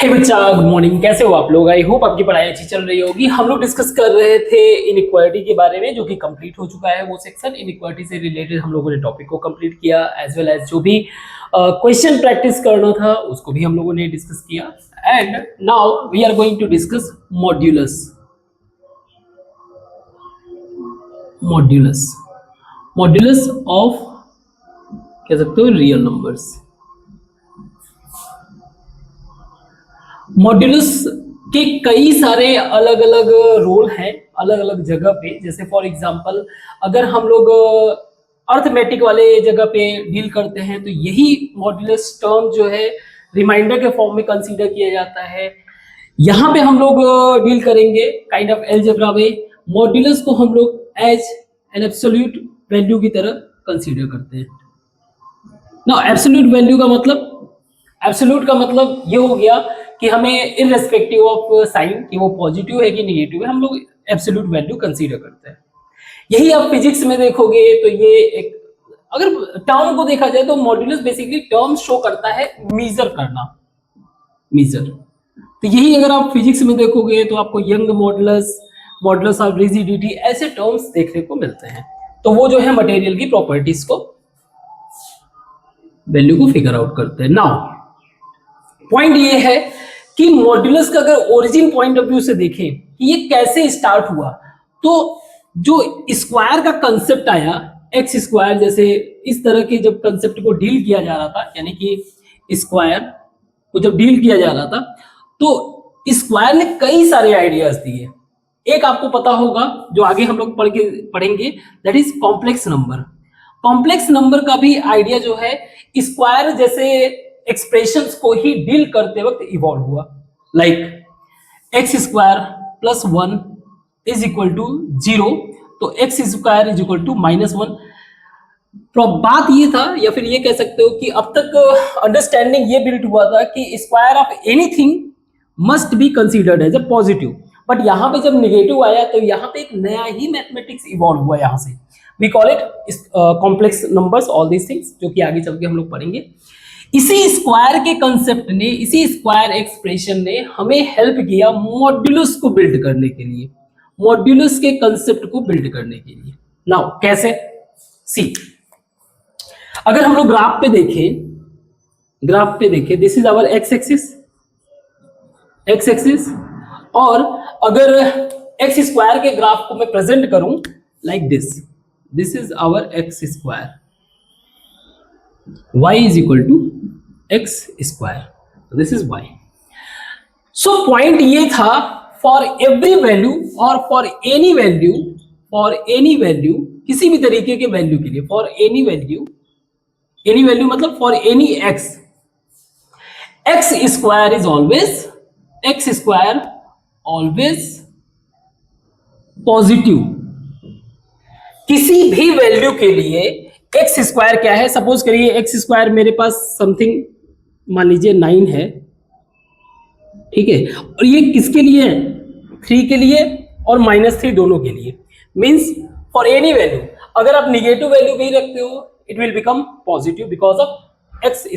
हे बच्चा, good morning. कैसे हो आप लोग? आई होप आपकी पढ़ाई अच्छी चल रही होगी। हम लोग डिस्कस कर रहे थे इनइक्वालिटी के बारे में, जो कि कंप्लीट हो चुका है। वो सेक्शन इनइक्वालिटी से रिलेटेड हम लोगों ने टॉपिक को कंप्लीट किया, एज वेल एज जो भी क्वेश्चन प्रैक्टिस करना था उसको भी हम लोगों ने डिस्कस किया। And now we are going to discuss modulus. Modulus modulus of, कह सकते हो, रियल नंबर्स। मॉड्यूलस के कई सारे अलग अलग रोल हैं अलग अलग जगह पे। जैसे फॉर एग्जांपल अगर हम लोग अर्थमेटिक वाले जगह पे डील करते हैं तो यही मॉड्यूलस टर्म जो है रिमाइंडर के फॉर्म में कंसीडर किया जाता है। यहाँ पे हम लोग डील करेंगे काइंड ऑफ अलजेब्रा में। मॉड्यूलस को हम लोग एज एन एब्सोल्यूट वैल्यू की तरह कंसीडर करते हैं। ना एब्सोल्यूट वैल्यू का मतलब, एब्सोल्यूट का मतलब ये हो गया कि हमें इररेस्पेक्टिव ऑफ साइन कि वो पॉजिटिव है कि नेगेटिव है, हम लोग एब्सोल्यूट वैल्यू कंसीडर करते हैं। यही आप फिजिक्स में देखोगे तो ये एक, अगर टर्म को देखा जाए तो मॉड्यूलस बेसिकली टर्म शो करता है मेजर करना, मेजर। तो यही अगर आप फिजिक्स में देखोगे तो आपको young modulus, modulus of rigidity, ऐसे टर्म्स देखने को मिलते हैं। तो वो जो है मटेरियल की प्रॉपर्टीज को, वैल्यू को फिगर आउट करते हैं। नाउ पॉइंट ये है कि मॉड्यूलस का अगर ओरिजिन पॉइंट ऑफ व्यू से देखें कि ये कैसे स्टार्ट हुआ, तो जो स्क्वायर का कंसेप्ट आया, एक्स स्क्वायर जैसे इस तरह के जब कंसेप्ट को डील किया जा रहा था, यानी कि स्क्वायर को जब डील किया जा रहा था तो स्क्वायर ने कई सारे आइडियाज दिए। एक आपको पता होगा जो आगे हम लोग पढ़ेंगे, that is complex number. Complex number का भी आइडिया जो है स्क्वायर जैसे एक्सप्रेशंस को ही डील करते वक्त इवॉल्व हुआ। Like x square plus 1 is equal to 0, तो x square is equal to -1। बात ये था, या फिर ये कह सकते हो कि अब तक अंडरस्टैंडिंग ये बिल्ड हुआ था कि square of anything must be considered as a positive. But यहाँ पे जब निगेटिव आया तो यहाँ पे एक नया ही मैथमेटिक्स इवॉल्व हुआ। यहाँ से we call it complex numbers, all these things, जो कि आगे चल के हम लोग पढ़ेंगे। इसी स्क्वायर के कंसेप्ट ने, इसी स्क्वायर एक्सप्रेशन ने हमें हेल्प किया मॉड्यूलस को बिल्ड करने के लिए, मॉड्यूलस के कंसेप्ट को बिल्ड करने के लिए। नाउ कैसे? सी, अगर हम लोग ग्राफ पे देखें, this is our x axis, और अगर एक्स स्क्वायर के ग्राफ को मैं प्रेजेंट करूं like this is our x square, y is equal to x square, this is y. So point ये था, for every value और for any value, किसी भी तरीके के वैल्यू के लिए, for any value मतलब for any x square is always positive. किसी भी वैल्यू के लिए एक्स स्क्वायर क्या है? सपोज करिए एक्स स्क्वायर मेरे पास समथिंग, मान लीजिए 9 है, ठीक है, और ये किसके लिए है? 3 के लिए और -3 दोनों के लिए। मींस फॉर एनी वैल्यू अगर आप निगेटिव वैल्यू भी रखते हो, it will become positive because of x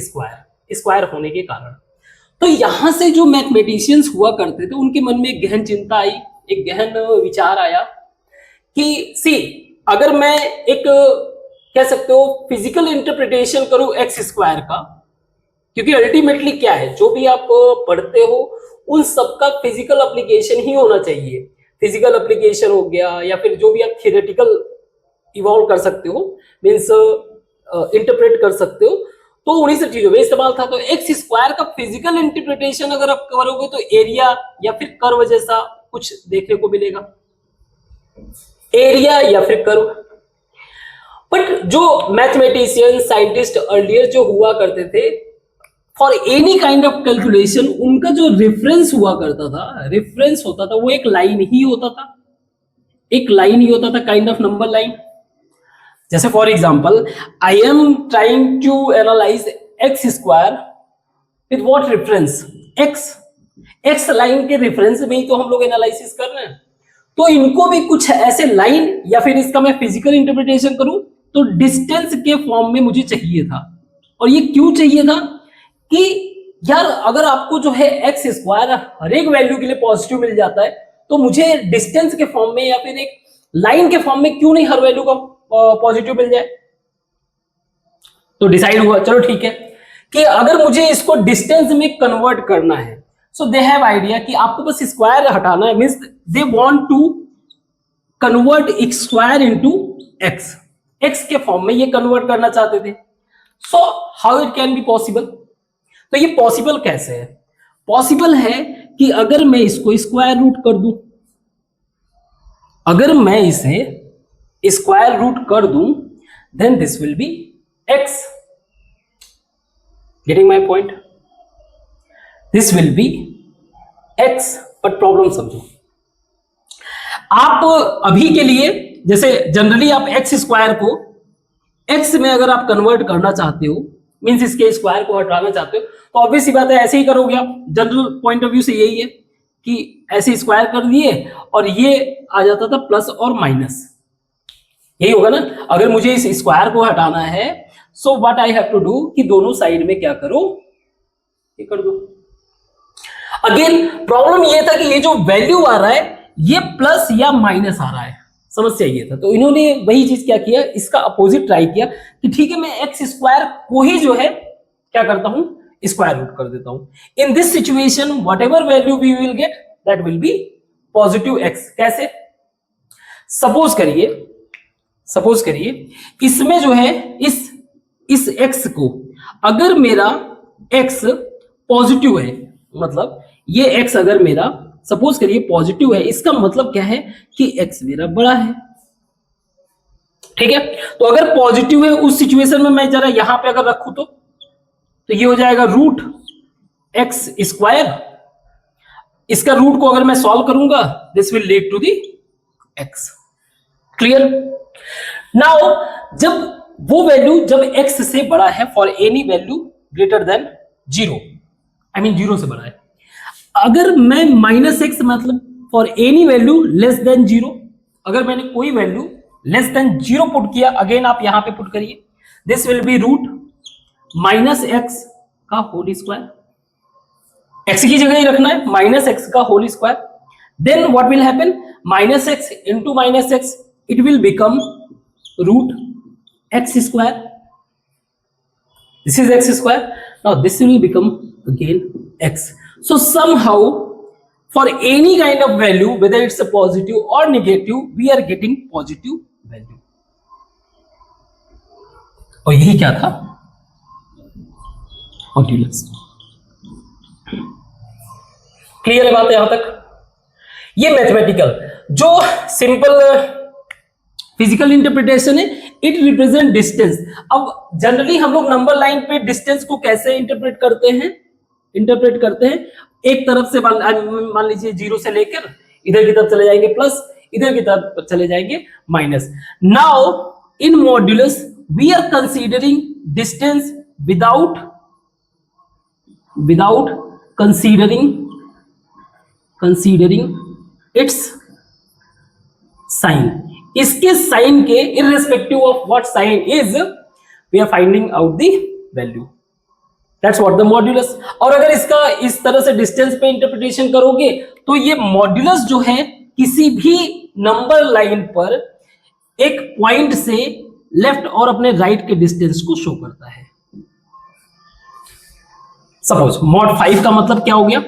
square होने के कारण। तो यहां से जो मैथमेटिशियंस हुआ करते थे उनके मन में एक गहन चिंता आई, एक गहन विचार आया कि सी, अगर मैं एक, कह सकते हो, फिजिकल इंटरप्रिटेशन करूं एक्स स्क्वायर का, क्योंकि अल्टीमेटली क्या है, जो भी आप पढ़ते हो उन सबका फिजिकल एप्लीकेशन ही होना चाहिए। फिजिकल एप्लीकेशन हो गया, या फिर जो भी आप थियोरेटिकल इवॉल्व कर सकते हो, मीन्स इंटरप्रेट कर सकते हो, तो उन्हीं सब चीजों में इस्तेमाल था। तो एक्स स्क्वायर का फिजिकल इंटरप्रिटेशन अगर आप करोगे तो एरिया या फिर कर्व जैसा कुछ देखने को मिलेगा, एरिया या फिर कर्व। बट जो मैथमेटिशियन, साइंटिस्ट अर्लियर जो हुआ करते थे, for any kind of calculation उनका जो रेफरेंस हुआ करता था, रेफरेंस होता था वो एक लाइन ही होता था, काइंड ऑफ नंबर लाइन। जैसे for example I am trying to analyse x square with what reference? X line के रेफरेंस में ही तो हम लोग एनालिसिस कर रहे हैं। तो इनको भी कुछ ऐसे लाइन, या फिर इसका मैं फिजिकल इंटरप्रिटेशन करूं तो डिस्टेंस के फॉर्म में मुझे चाहिए था। और ये क्यों चाहिए था कि यार अगर आपको जो है एक्स स्क्वायर हर एक वैल्यू के लिए पॉजिटिव मिल जाता है, तो मुझे डिस्टेंस के फॉर्म में या फिर एक लाइन के फॉर्म में क्यों नहीं हर वैल्यू का पॉजिटिव मिल जाए? तो डिसाइड हुआ, चलो ठीक है, कि अगर मुझे इसको डिस्टेंस में कन्वर्ट करना है, सो दे हैव आइडिया कि आपको बस स्क्वायर हटाना है, means they want to convert square into x, x के फॉर्म में ये कन्वर्ट करना चाहते थे। So how it can be possible? तो ये पॉसिबल कैसे है? पॉसिबल है कि अगर मैं इसको स्क्वायर रूट कर दूं, अगर मैं इसे स्क्वायर रूट कर दूं, then this will be x. Getting my point? This will be x. But problem समझो, आप अभी के लिए जैसे जनरली आप एक्स स्क्वायर को एक्स में अगर आप कन्वर्ट करना चाहते हो, मींस इसके स्क्वायर को हटाना चाहते हो, तो ऑब्वियस सी बात है ऐसे ही करोगे आप। जनरल पॉइंट ऑफ व्यू से यही है कि ऐसे स्क्वायर कर दिए और ये आ जाता था प्लस और माइनस, यही होगा ना। अगर मुझे इस स्क्वायर को हटाना है, so what I have to do कि दोनों साइड में क्या करो, ये कर दो। अगेन प्रॉब्लम ये था कि ये जो वैल्यू आ रहा है ये प्लस या माइनस आ रहा है, समस्या ये था। तो इन्होंने वही चीज क्या किया, इसका अपोजिट ट्राई किया कि ठीक है मैं एक्स स्क्वायर को ही जो है क्या करता हूं, स्क्वायर रूट कर देता हूं। In this situation whatever value we will get that will be positive x. कैसे? सपोज करिए इसमें जो है इस एक्स को, अगर मेरा एक्स पॉजिटिव है, मतलब ये एक्स अगर मेरा सपोज करिए पॉजिटिव है, इसका मतलब क्या है कि एक्स मेरा बड़ा है, ठीक है। तो अगर पॉजिटिव है उस सिचुएशन में मैं जरा यहां पे अगर रखूं तो ये हो जाएगा रूट एक्स स्क्वायर। इसका रूट को अगर मैं सॉल्व करूंगा, this will lead to the x. Clear? Now जब वो वैल्यू जब एक्स से बड़ा है, for any value greater than zero, I mean zero से बड़ा है, अगर मैं माइनस एक्स मतलब for any value less than zero, अगर मैंने कोई value less than zero put किया, अगेन आप यहां पे पुट करिए, this will be root minus x का होल स्क्वायर। एक्स की जगह ही रखना है, माइनस एक्स का whole square. Then what will happen, minus x into minus x, it will become root x square. This is x square, now this will become again x. So somehow for any kind of value, whether it's a positive or negative, we are getting positive value. और यही क्या था, modulus. Clear है बात यहां तक? ये mathematical जो सिंपल फिजिकल इंटरप्रिटेशन है, इट रिप्रेजेंट डिस्टेंस। अब जनरली हम लोग नंबर लाइन पे डिस्टेंस को कैसे इंटरप्रेट करते हैं, एक तरफ से मान लीजिए जीरो से लेकर इधर की तरफ चले जाएंगे प्लस, इधर की तरफ चले जाएंगे minus. Now in modulus we are considering distance without considering its sign. इसके साइन के irrespective of what sign is, we are finding out the value. That's what the modulus। और अगर इसका इस तरह से डिस्टेंस पे इंटरप्रिटेशन करोगे तो ये मॉड्यूलस जो है किसी भी नंबर लाइन पर एक पॉइंट से लेफ्ट और अपने राइट के डिस्टेंस को शो करता है। सपोज मॉड 5 का मतलब क्या हो गया,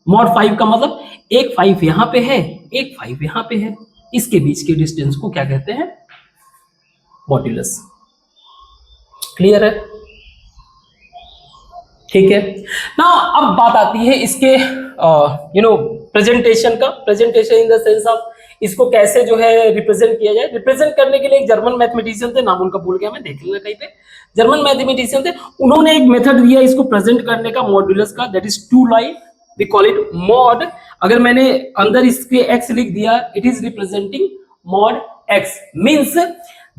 मॉड 5 का मतलब एक 5 यहां पे है, एक 5 यहां पे है, इसके बीच के डिस्टेंस को क्या कहते हैं, मॉड्यूलस। क्लियर है? ठीक है ना। अब बात आती है इसके प्रेजेंटेशन का, presentation in the sense of इसको कैसे जो है रिप्रेजेंट किया जाए। रिप्रेजेंट करने के लिए एक जर्मन मैथमेटिशियन थे, नाम उनका भूल गया मैं, देख लेना कहीं पे, जर्मन मैथमेटिशियन थे, उन्होंने एक मेथड दिया इसको प्रेजेंट करने का मॉड्यूलस का, that is to line, we call it mod. अगर मैंने अंदर इसके एक्स लिख दिया, it is representing mod x, means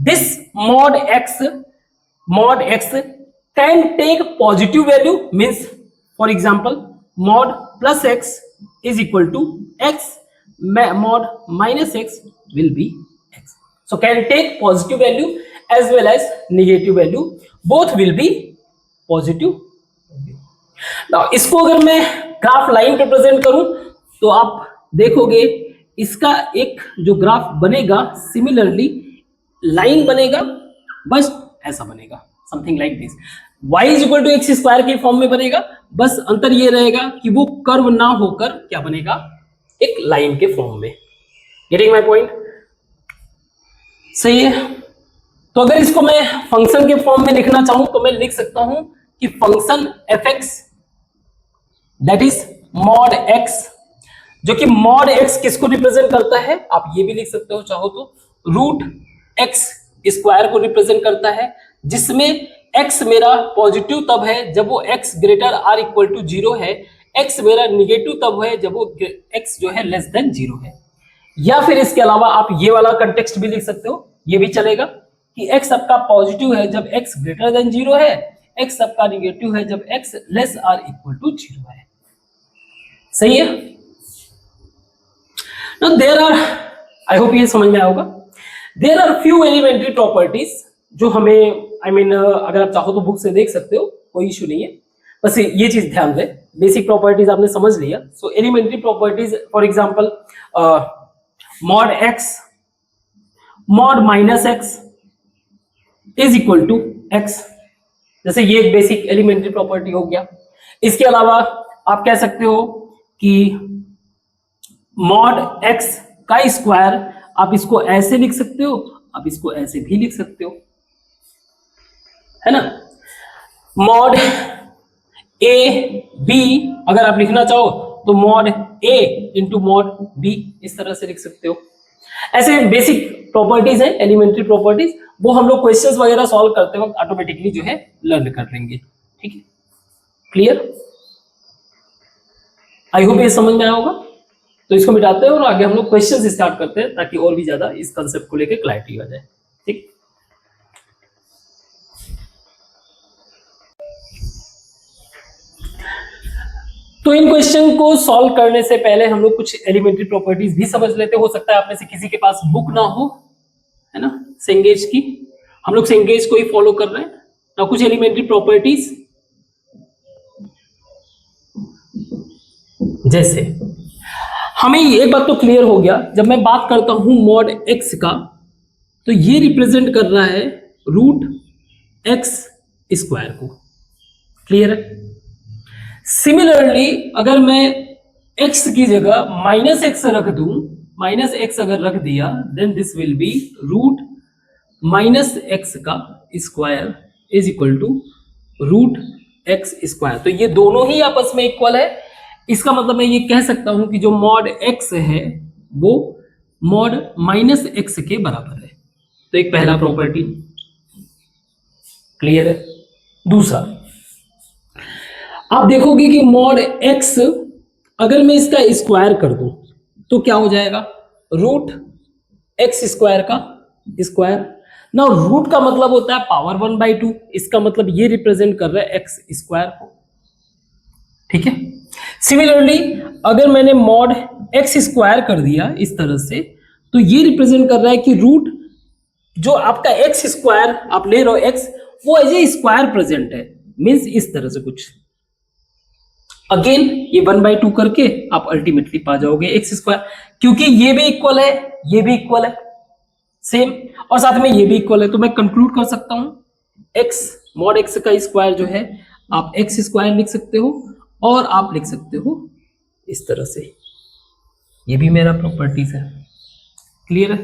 this mod x can take positive value, means for example mod plus x is equal to x, mod minus x will be x. So can take positive value as well as negative value, both will be positive value. Now इसको अगर मैं graph line पे present करूं तो आप देखोगे इसका एक जो ग्राफ बनेगा सिमिलरली लाइन बनेगा, बस ऐसा बनेगा, something like this. y is equal to x square के फॉर्म में बनेगा, बस अंतर ये रहेगा कि वो कर्व ना होकर क्या बनेगा, एक लाइन के फॉर्म में। Getting my point? सही है। तो अगर इसको मैं फंक्शन के फॉर्म में लिखना चाहूं तो मैं लिख सकता हूं कि function F x that is mod x, जो कि मॉड एक्स किसको रिप्रेजेंट करता है, आप ये भी लिख सकते हो चाहो तो, रूट एक्स स्क्वायर को रिप्रेजेंट करता है, जिसमें एक्स मेरा पॉजिटिव तब है जब वो x greater or equal to zero है, एक्स मेरा निगेटिव तब है जब वो एक्स जो है लेस देन जीरो है। या फिर इसके अलावा आप ये वाला कंटेक्स्ट भी लिख सकते हो, ये भी चलेगा कि एक्स आपका पॉजिटिव है जब एक्स ग्रेटर देन जीरो है, एक्स आपका निगेटिव है जब x less or equal to zero है। सही है ना? देयर आर, आई होप ये समझ में आया होगा, there are few elementary properties जो हमें अगर आप चाहो तो बुक से देख सकते हो, कोई इशू नहीं है, बस ये चीज ध्यान दें। बेसिक प्रॉपर्टीज आपने समझ लिया। So elementary properties for example mod x mod minus x is equal to x, जैसे ये एक बेसिक एलिमेंट्री प्रॉपर्टी हो गया। इसके अलावा आप कह सकते हो कि मॉड एक्स का स्क्वायर, आप इसको ऐसे लिख सकते हो, आप इसको ऐसे भी लिख सकते हो, है ना। मॉड ए बी अगर आप लिखना चाहो तो मॉड ए इंटू मॉड बी इस तरह से लिख सकते हो। ऐसे बेसिक प्रॉपर्टीज है, एलिमेंट्री प्रॉपर्टीज, वो हम लोग क्वेश्चंस वगैरह सॉल्व करते वक्त ऑटोमेटिकली जो है लर्न कर लेंगे। ठीक है, क्लियर? आई होप ये समझ में आया होगा। तो इसको मिटाते हैं और आगे हम लोग क्वेश्चंस स्टार्ट करते हैं ताकि और भी ज्यादा इस कंसेप्ट को लेकर क्लैरिटी आ जाए। ठीक, तो इन क्वेश्चन को सॉल्व करने से पहले हम लोग कुछ एलिमेंट्री प्रॉपर्टीज भी समझ लेते। हो सकता है आप में से किसी के पास बुक ना हो, है ना, सेंगेज की, हम लोग सेंगेज को ही फॉलो कर रहे हैं ना। कुछ एलिमेंट्री प्रॉपर्टीज जैसे, हमें एक बात तो क्लियर हो गया, जब मैं बात करता हूं मॉड एक्स का तो ये रिप्रेजेंट कर रहा है रूट एक्स स्क्वायर को। क्लियर है? सिमिलरली अगर मैं x की जगह माइनस एक्स रख दूं, माइनस एक्स अगर रख दिया, then this will be root minus x का square is equal to root x square. तो ये दोनों ही आपस में इक्वल है। इसका मतलब मैं ये कह सकता हूं कि जो मॉड x है वो मॉड माइनस एक्स के बराबर है। तो एक पहला प्रॉपर्टी क्लियर है। दूसरा, आप देखोगे कि मॉड x अगर मैं इसका स्क्वायर कर दूं तो क्या हो जाएगा, रूट एक्स स्क्वायर का स्क्वायर। ना रूट का मतलब होता है पावर 1/2, इसका मतलब ये रिप्रेजेंट कर रहा है एक्स स्क्वायर को। ठीक है। सिमिलरली अगर मैंने मॉड एक्स स्क्वायर कर दिया इस तरह से, तो ये रिप्रेजेंट कर रहा है कि रूट जो आपका एक्स स्क्वायर आप ले रहे हो एक्स, वो एज ए स्क्वायर प्रेजेंट है, मीन्स इस तरह से कुछ। अगेन ये 1/2 करके आप अल्टीमेटली पा जाओगे एक्स स्क्वायर, क्योंकि ये भी इक्वल है, ये भी इक्वल है सेम, और साथ में ये भी इक्वल है। तो मैं कंक्लूड कर सकता हूं एक्स मॉड एक्स का स्क्वायर जो है आप एक्स स्क्वायर लिख सकते हो, और आप लिख सकते हो इस तरह से। ये भी मेरा प्रॉपर्टीज है। क्लियर है?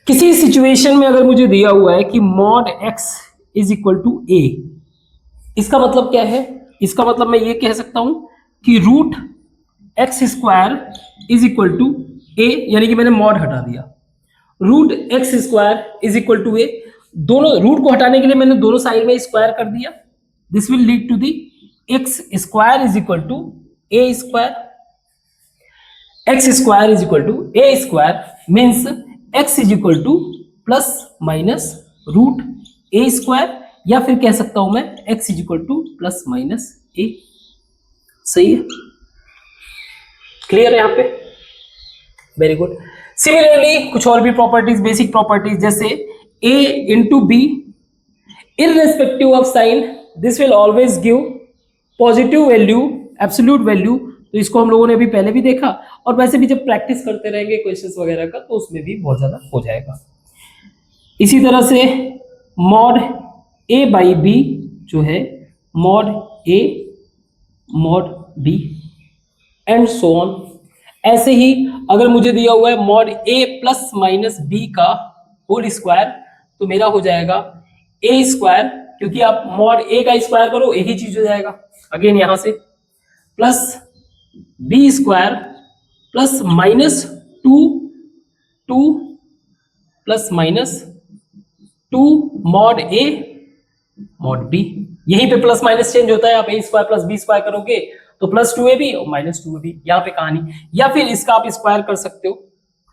किसी सिचुएशन में अगर मुझे दिया हुआ है कि mod x is equal to a, इसका मतलब क्या है? इसका मतलब मैं ये कह सकता हूं कि root x square is equal to a, यानी कि मैंने मॉड हटा दिया, root x square is equal to a. दोनों रूट को हटाने के लिए मैंने दोनों साइड में स्क्वायर कर दिया। This will lead to the x square is equal to a square. X square is equal to a square means x is equal to plus minus root a square, या फिर कह सकता हूं मैं x is equal to plus minus a. सही है? Clear है यहां पे? Very good. सिमिलरली कुछ और भी प्रॉपर्टीज, बेसिक प्रॉपर्टीज, जैसे a into b irrespective of sign, this will always give positive value, absolute value, तो इसको हम लोगों ने अभी पहले भी देखा, और वैसे भी जब प्रैक्टिस करते रहेंगे क्वेश्चंस वगैरह का तो उसमें भी बहुत ज़्यादा हो जाएगा। इसी तरह से मॉड ए बाई बी जो है mod a mod b and so on. ऐसे ही अगर मुझे दिया हुआ है mod a plus minus b का होल स्क्वायर, तो मेरा हो जाएगा ए स्क्वायर, क्योंकि आप मॉड ए का स्क्वायर करो एक ही चीज हो जाएगा, अगेन यहां से plus b square plus minus two two plus minus two mod a mod b. यहीं पे प्लस माइनस चेंज होता है, आप a square plus b square करोगे तो प्लस टू ए बी और माइनस टू ए बी, यहाँ पे कहानी। या फिर इसका आप स्क्वायर कर सकते हो,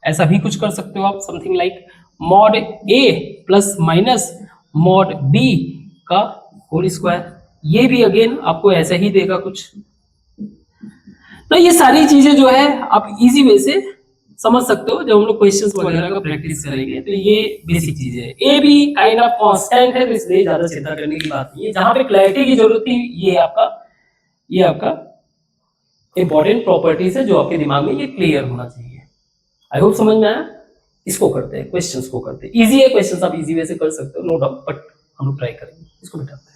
ऐसा भी कुछ कर सकते हो आप, something like mod a plus minus mod B का होल स्क्वायर, ये भी अगेन आपको ऐसा ही देगा कुछ। तो ये सारी चीजें जो है आप इजी वे से समझ सकते हो जब हम लोग क्वेश्चंस वगैरह का प्रैक्टिस करेंगे, तो ये बेसिक चीजें है। ए भी काइंड ऑफ कांस्टेंट है, तो इसलिए ज्यादा चिंता करने की बात नहीं है। जहां पे क्लैरिटी की जरूरत थी ये आपका इंपॉर्टेंट प्रॉपर्टीज है जो आपके दिमाग में ये क्लियर होना चाहिए। आई होप समझ में आया। इसको करते हैं, क्वेश्चंस को करते हैं। इजी है क्वेश्चंस, आप इजी वे से कर सकते हो, नो डाउट, बट हम लोग ट्राई करेंगे। इसको बिठाते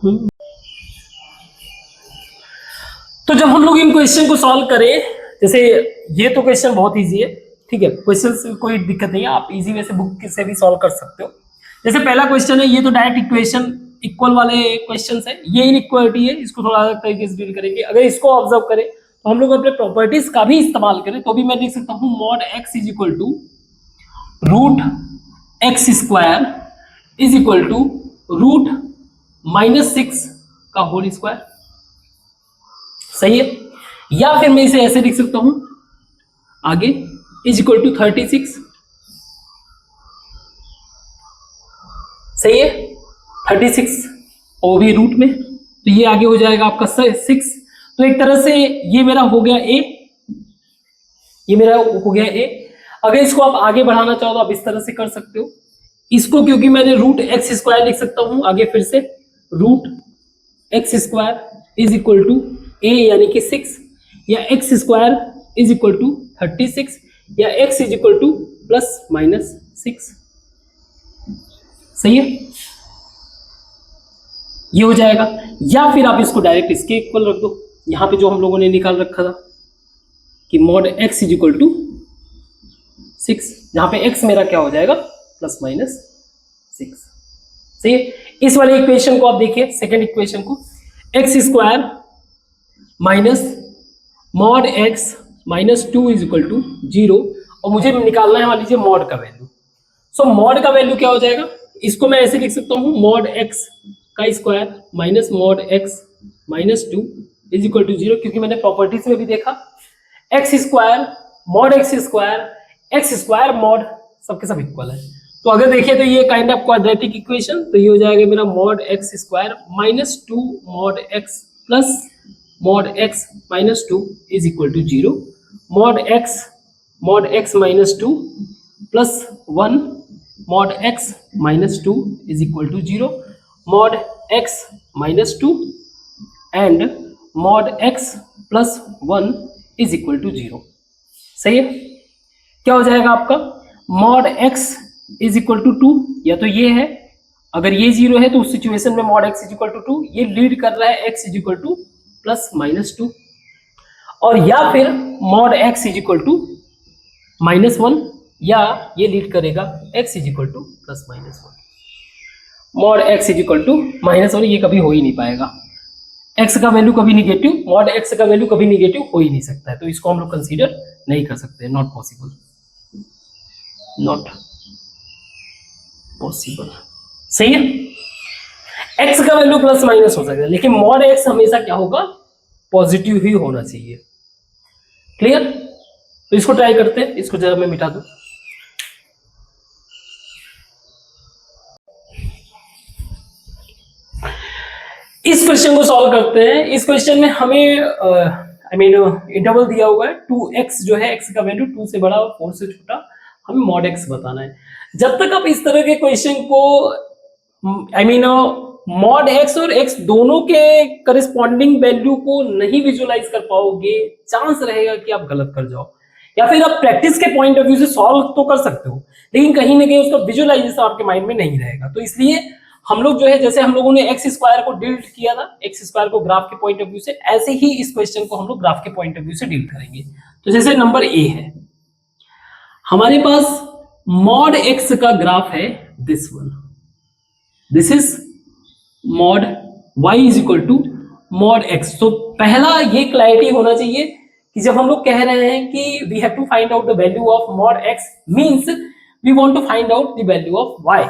हैं। तो जब हम लोग इन क्वेश्चन को सॉल्व करें, जैसे ये तो क्वेश्चन बहुत इजी है, ठीक है, क्वेश्चन से कोई दिक्कत नहीं है, आप इजी वे से बुक से भी सॉल्व कर सकते हो। जैसे पहला क्वेश्चन है, ये तो डायरेक्ट इक्वेशन इक्वल वाले क्वेश्चंस है, ये इनइक्वालिटी है, इसको थोड़ा अलग तरीके से डील करेंगे। अगर इसको ऑब्जर्व करें तो हम लोग अपने प्रॉपर्टीज का भी इस्तेमाल करें तो भी मैं लिख सकता हूं mod x is equal to root x square is equal to root minus 6 का होल स्क्वायर। सही है। या फिर मैं इसे ऐसे लिख सकता हूं आगे इज इक्वल टू 36। सही है, 36 और भी रूट में, तो ये आगे हो जाएगा आपका 6। तो एक तरह से ये मेरा हो गया ए, ये मेरा हो गया ए। अगर इसको आप आगे बढ़ाना चाहो तो आप इस तरह से कर सकते हो। इसको क्योंकि मैंने रूट एक्स स्क्वायर लिख सकता हूं आगे, फिर से root x square is equal to a यानी कि 6, या x square is equal to 36, या x is equal to plus minus 6। सही है, ये हो जाएगा। या फिर आप इसको डायरेक्ट इसके इक्वल रख दो, यहां पे जो हम लोगों ने निकाल रखा था कि mod x is equal to 6, जहां पे एक्स मेरा क्या हो जाएगा प्लस माइनस 6। सही है। इस वाले इक्वेशन को आप देखिए, सेकेंड इक्वेशन को, x square minus mod x minus 2 is equal to 0, और मुझे निकालना है मान लीजिए मॉड का वैल्यू। सो मॉड का वैल्यू क्या हो जाएगा, इसको मैं ऐसे लिख सकता हूं मॉड एक्स का square minus mod x minus 2 is equal to 0, क्योंकि मैंने प्रॉपर्टीज में भी देखा एक्स स्क्वायर मॉड सबके सब इक्वल है। तो अगर देखिए तो ये काइंड ऑफ क्वाड्रेटिक इक्वेशन, तो ये हो जाएगा मेरा mod x square minus 2 mod x plus mod x minus 2 is equal to 0, mod x minus 2 plus 1 mod x minus 2 is equal to 0, mod x minus 2 and mod x plus 1 is equal to 0। सही है। क्या हो जाएगा आपका mod x is equal to 2, या तो ये है, अगर ये 0 है तो उस सिचुएशन में mod x is equal to 2, ये लीड कर रहा है x is equal to plus minus 2, और या फिर mod x is equal to minus 1, या ये लीड करेगा x is equal to plus minus 1। Mod x is equal to minus 1 ये कभी हो ही नहीं पाएगा, एक्स का वैल्यू कभी निगेटिव, मॉड एक्स का वैल्यू कभी निगेटिव हो ही नहीं सकता है, तो इसको हम लोग कंसीडर नहीं कर सकते, नॉट पॉसिबल, नॉट पॉसिबल। सही है। एक्स का वैल्यू प्लस माइनस हो सकता है, लेकिन मॉड एक्स हमेशा क्या होगा, पॉजिटिव ही होना चाहिए। क्लियर। तो इसको ट्राई करते हैं, इसको जरा मैं मिटा दूं। इस क्वेश्चन को सॉल्व करते हैं। इस क्वेश्चन में हमें इंटरवल दिया हुआ है 2x जो है, x का वैल्यू 2 से बड़ा और 4 से छोटा, हमें मॉड x बताना है। जब तक आप इस तरह के क्वेश्चन को मॉड एक्स और एक्स दोनों के करस्पॉन्डिंग वैल्यू को नहीं विजुअलाइज कर पाओगे, चांस रहेगा कि आप गलत कर जाओ। या फिर आप प्रैक्टिस के पॉइंट ऑफ व्यू से सॉल्व तो कर सकते हो, लेकिन कहीं ना कहीं उसका विजुअलाइजेशन आपके माइंड में नहीं रहेगा। तो इसलिए हम लोग जो है, जैसे हम लोगों ने एक्स स्क्वायर को डील किया था, एक्स स्क्वायर को ग्राफ के पॉइंट ऑफ व्यू से, ऐसे ही इस क्वेश्चन को हम लोग ग्राफ के पॉइंट ऑफ व्यू से डील करेंगे। तो जैसे नंबर ए है, हमारे पास मॉड एक्स का ग्राफ है this one, this is mod y is equal to mod x. तो पहला ये क्लैरिटी होना चाहिए कि जब हम लोग कह रहे हैं कि we have to find out the value of mod x, means we want to find out the value of y,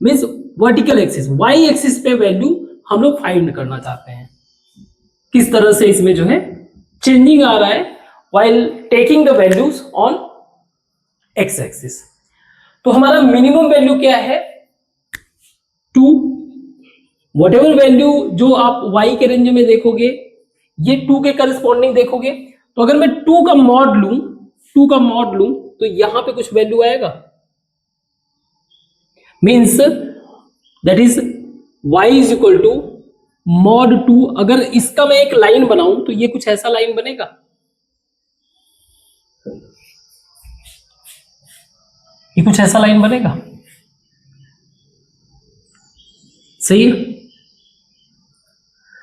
means vertical axis, y axis पे वैल्यू हम लोग फाइंड करना चाहते हैं। किस तरह से इसमें जो है चेंजिंग आ रहा है while taking the values on x axis. तो हमारा मिनिमम वैल्यू क्या है? 2। व्हाटएवर वैल्यू जो आप y के रेंज में देखोगे, ये 2 के करस्पॉन्डिंग देखोगे। तो अगर मैं 2 का मॉड लूं, 2 का मॉड लूं, तो यहां पे कुछ वैल्यू आएगा, means that is y is equal to mod 2। अगर इसका मैं एक लाइन बनाऊं तो ये कुछ ऐसा लाइन बनेगा, ये कुछ ऐसा लाइन बनेगा, सही है।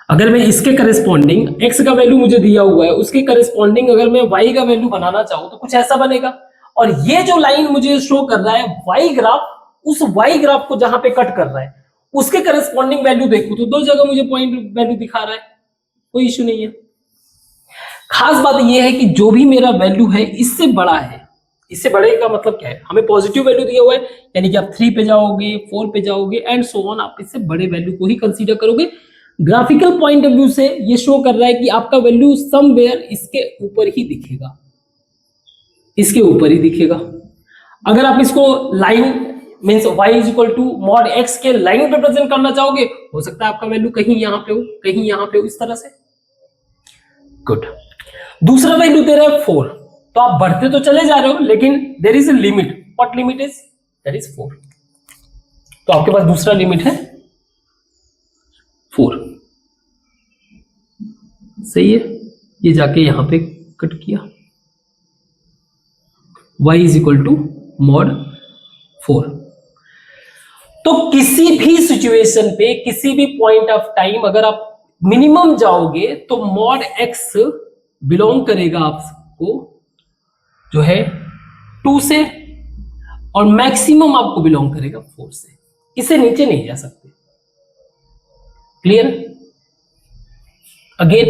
अगर मैं इसके करस्पॉन्डिंग x का वैल्यू मुझे दिया हुआ है, उसके करस्पॉन्डिंग अगर मैं y का वैल्यू बनाना चाहूं तो कुछ ऐसा बनेगा। और ये जो लाइन मुझे शो कर रहा है y ग्राफ, उस y ग्राफ को जहां पे कट कर रहा है उसके करस्पॉन्डिंग वैल्यू देखूं तो 2 जगह मुझे पॉइंट वैल्यू दिखा रहा है, कोई इश्यू नहीं है। खास बात यह है कि जो भी मेरा वैल्यू है इससे बड़ा है, इससे बड़े का मतलब क्या है, हमें पॉजिटिव वैल्यू दिया हुआ है, यानी कि आप 3 पे जाओगे, 4 पे जाओगे एंड सो ऑन, आप इससे बड़े वैल्यू को ही कंसीडर करोगे। ग्राफिकल पॉइंट ऑफ व्यू से ये शो कर रहा है कि आपका वैल्यू समवेयर इसके ऊपर ही दिखेगा, इसके ऊपर ही दिखेगा। अगर आप इसको line means y is equal to mod x के लाइन रिप्रेजेंट करना चाहोगे, हो सकता है आपका वैल्यू कहीं यहां पे हो, कहीं यहां पे हो, इस तरह से। गुड। दूसरा वैल्यू दे रहा है 4, तो आप बढ़ते तो चले जा रहे हो, लेकिन there is a limit. What limit is? That is 4। तो आपके पास दूसरा लिमिट है 4, सही है। ये जाके यहां पे कट किया, y is equal to mod 4। तो किसी भी सिचुएशन पे, किसी भी पॉइंट ऑफ टाइम अगर आप मिनिमम जाओगे तो मॉड x बिलोंग करेगा आपको जो है 2 से, और मैक्सिमम आपको बिलोंग करेगा 4 से, इससे नीचे नहीं जा सकते। क्लियर? अगेन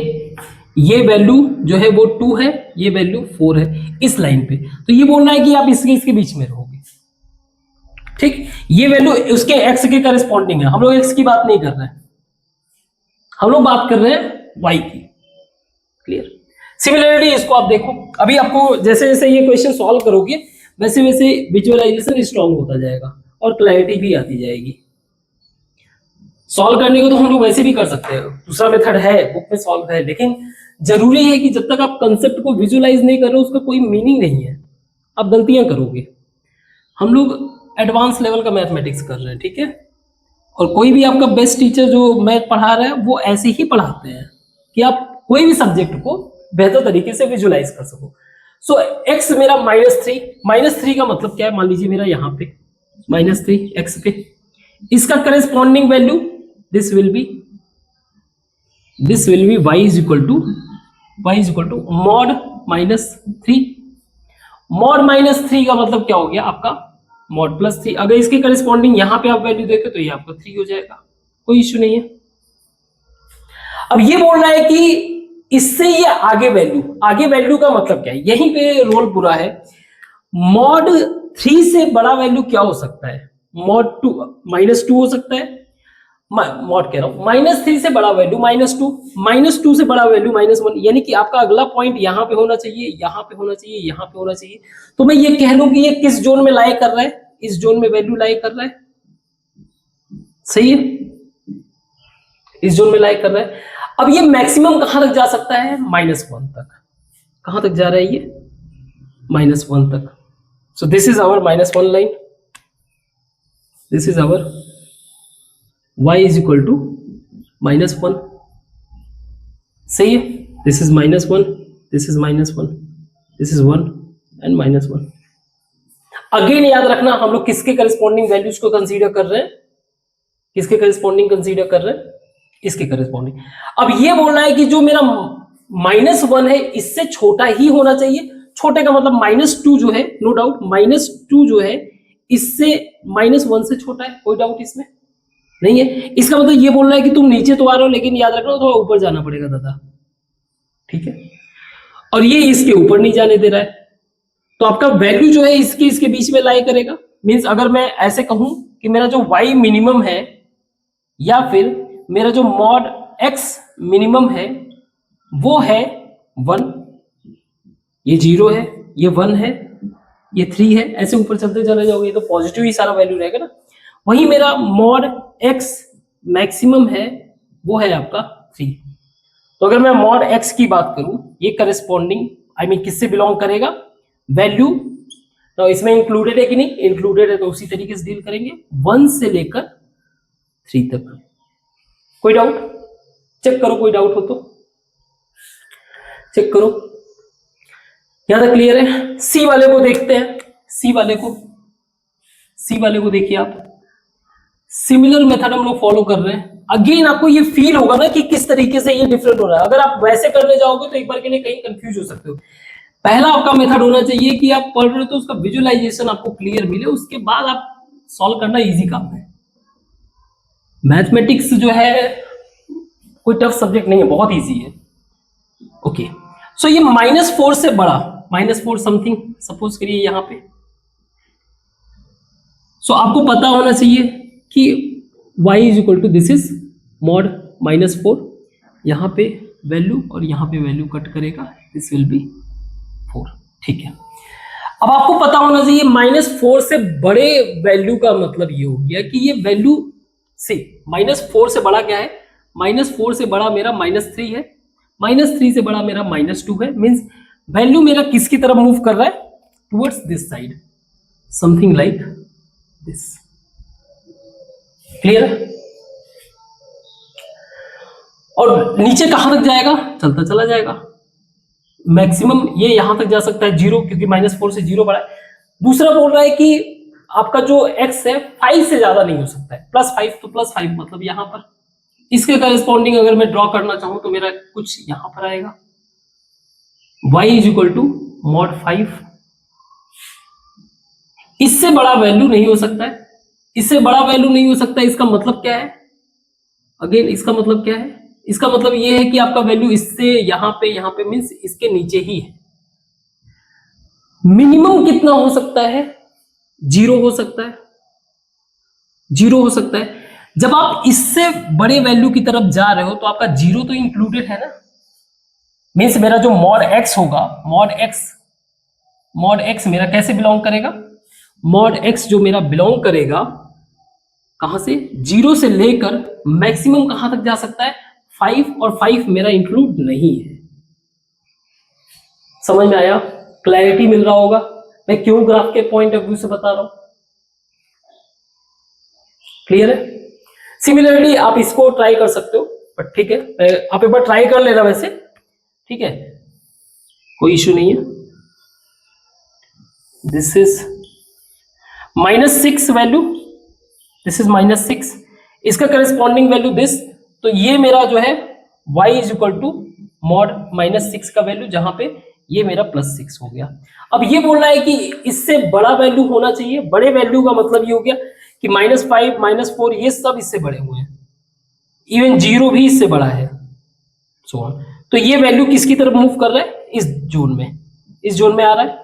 ये वैल्यू जो है वो 2 है, ये वैल्यू 4 है इस लाइन पे, तो ये बोलना है कि आप इसके बीच में रहोगे, ठीक। ये वैल्यू उसके x के करस्पॉन्डिंग है, हम लोग x की बात नहीं कर रहे हैं, हम लोग बात कर रहे हैं y की। क्लियर? सिमिलरिटी इसको आप देखो, अभी आपको जैसे जैसे ये क्वेश्चन सॉल्व करोगे वैसे वैसे विजुअलाइजेशन स्ट्रांग होता जाएगा और क्लैरिटी भी आती जाएगी। सॉल्व करने को तो हम लोग वैसे भी कर सकते हैं, दूसरा मेथड है, बुक में सॉल्व है, लेकिन जरूरी है कि जब तक आप कंसेप्ट को विजुअलाइज नहीं कर रहे हो उसका कोई मीनिंग नहीं है, आप गलतियां करोगे। हम लोग एडवांस लेवल का मैथमेटिक्स कर रहे हैं, ठीक है। और कोई भी आपका बेस्ट टीचर जो मैथ पढ़ा रहा है वो ऐसे ही पढ़ाते हैं कि आप कोई भी सब्जेक्ट को बेहतर तरीके से विजुअलाइज कर सको। सो x मेरा -3 का मतलब क्या है, मान लीजिए मेरा यहाँ पे -3 x पे, इसका corresponding value this will be y is equal to mod -3। Mod -3 का मतलब क्या हो गया आपका मॉड +3। अगर इसके करस्पॉन्डिंग यहां पे आप वैल्यू देखे तो ये आपका 3 हो जाएगा, कोई इश्यू नहीं है। अब ये बोल रहा है कि इससे ये आगे वैल्यू का मतलब क्या है, यहीं पे रोल पूरा है। मॉड 3 से बड़ा वैल्यू क्या हो सकता है? मॉड -2 हो सकता है, मॉड कह रहा हूं -3 से बड़ा वैल्यू -2 से बड़ा वैल्यू -1, यानी कि आपका अगला पॉइंट यहां पे होना चाहिए, यहां पे होना चाहिए, यहां पे होना चाहिए। तो मैं ये कह लूं कि ये किस जोन में लाई कर रहा है, इस जोन में वैल्यू लाई कर रहा है, सही है, इस जोन में लाई कर रहा है। अब ये मैक्सिमम कहां तक जा सकता है? -1 तक। कहां तक जा रहा है ये? -1 तक। So this is our -1 line, this is our y is equal to -1, सही है। This is -1, this is -1, this is 1 and -1। Again याद रखना हम लोग किसके करस्पॉन्डिंग वैल्यूज को कंसीडर कर रहे हैं, किसके करस्पॉन्डिंग कंसीडर कर रहे हैं, इसके करस्पॉन्डिंग। अब ये बोलना है कि जो मेरा -1 है इससे छोटा ही होना चाहिए। छोटे का मतलब -2 जो है, नो डाउट -2 जो है इससे -1 से छोटा है, कोई डाउट इसमें नहीं है। इसका मतलब ये बोलना है कि तुम नीचे तो आ रहे हो लेकिन याद रखना थोड़ा ऊपर जाना पड़ेगा दादा, ठीक है। और ये इसके ऊपर नहीं जाने दे रहा है, तो आपका वैल्यू जो है इसके बीच में लाई करेगा। मींस अगर मैं ऐसे कहूं कि मेरा जो y मिनिमम है या फिर मेरा जो मॉड x मिनिमम है वो है 1, ये 0 है, ये 1 है, ये 3 है, ऐसे ऊपर चलते चले जाओगे तो पॉजिटिव ही सारा वैल्यू रहेगा ना। वही मेरा मॉड x मैक्सिमम है वो है आपका 3। तो अगर मैं मॉड x की बात करूं, ये करस्पॉन्डिंग आई मीन किससे बिलोंग करेगा, वैल्यू। तो इसमें इंक्लूडेड है कि नहीं, इंक्लूडेड है, तो उसी तरीके से डील करेंगे 1 से लेकर 3 तक। कोई डाउट चेक करो, कोई डाउट हो तो चेक करो। यहां तक क्लियर है। सी वाले को देखते हैं, सी वाले को देखिए आप। सिमिलर मेथड हम लोग फॉलो कर रहे हैं। अगेन आपको ये फील होगा ना कि किस तरीके से ये डिफरेंट हो रहा है। अगर आप वैसे करने जाओगे तो एक बार के लिए कहीं कंफ्यूज हो सकते हो। पहला आपका मेथड होना चाहिए कि आप पढ़ रहे हो तो उसका विजुअलाइजेशन आपको क्लियर मिले, उसके बाद आप सॉल्व करना इजी काम है। मैथमेटिक्स जो है कोई टफ सब्जेक्ट नहीं है, बहुत इजी है। ओके, सो ये -4 से बड़ा, -4 समथिंग सपोज करिए यहां पे। सो आपको पता होना चाहिए कि y is equal to this is mod -4, यहां पे वैल्यू और यहां पे वैल्यू कट करेगा, दिस विल बी 4, ठीक है। अब आपको पता होना चाहिए -4 से बड़े वैल्यू का मतलब ये हो गया कि ये वैल्यू से -4 से बड़ा क्या है, -4 से बड़ा मेरा -3 है, -3 से बड़ा मेरा -2 है। मींस वैल्यू मेरा किसकी तरफ मूव कर रहा है, towards this side, something like this. Clear? और नीचे कहां तक जाएगा, चलता चला जाएगा। मैक्सिमम ये यहां तक जा सकता है 0, क्योंकि -4 से 0 बड़ा है। दूसरा बोल रहा है कि आपका जो x है 5 से ज्यादा नहीं हो सकता है, +5, तो +5 मतलब यहां पर। इसके करस्पॉन्डिंग अगर मैं ड्रॉ करना चाहूं तो मेरा कुछ यहां पर आएगा, y is equal to mod 5। इससे बड़ा वैल्यू नहीं हो सकता है, इससे बड़ा वैल्यू नहीं हो सकता है। इसका मतलब क्या है, अगेन इसका मतलब क्या है, इसका मतलब ये है कि आपका वैल्यू इससे यहां पे मींस इसके नीचे ही है। मिनिमम कितना हो सकता है, 0 हो सकता है, 0 हो सकता है। जब आप इससे बड़े वैल्यू की तरफ जा रहे हो तो आपका 0 तो इंक्लूडेड है ना। मींस मेरा जो मॉड x होगा, मॉड x मेरा कैसे बिलोंग करेगा, मॉड x जो मेरा बिलोंग करेगा कहां से, 0 से लेकर मैक्सिमम कहां तक जा सकता है, 5, और 5 मेरा इंक्लूड नहीं है। समझ में आया, क्लैरिटी मिल रहा होगा मैं क्यों ग्राफ के पॉइंट ऑफ व्यू से बता रहा हूं। क्लियर है? सिमिलरली आप इसको ट्राई कर सकते हो, बट ठीक है, आप एक बार ट्राई कर लेना वैसे, ठीक है, कोई इश्यू नहीं है। This is -6 value, this is -6, इसका करस्पॉन्डिंग वैल्यू दिस। तो ये मेरा जो है y is equal to mod -6 का वैल्यू, जहां पे ये मेरा +6 हो गया। अब ये बोलना है कि इससे बड़ा वैल्यू होना चाहिए। बड़े वैल्यू का मतलब ये हो गया कि -5, -4 ये सब इससे बड़े हुए हैं, इवन 0 भी इससे बड़ा है, सो ऑन। तो ये वैल्यू किसकी तरफ मूव कर रहा है, इस जोन में, इस जोन में आ रहा है।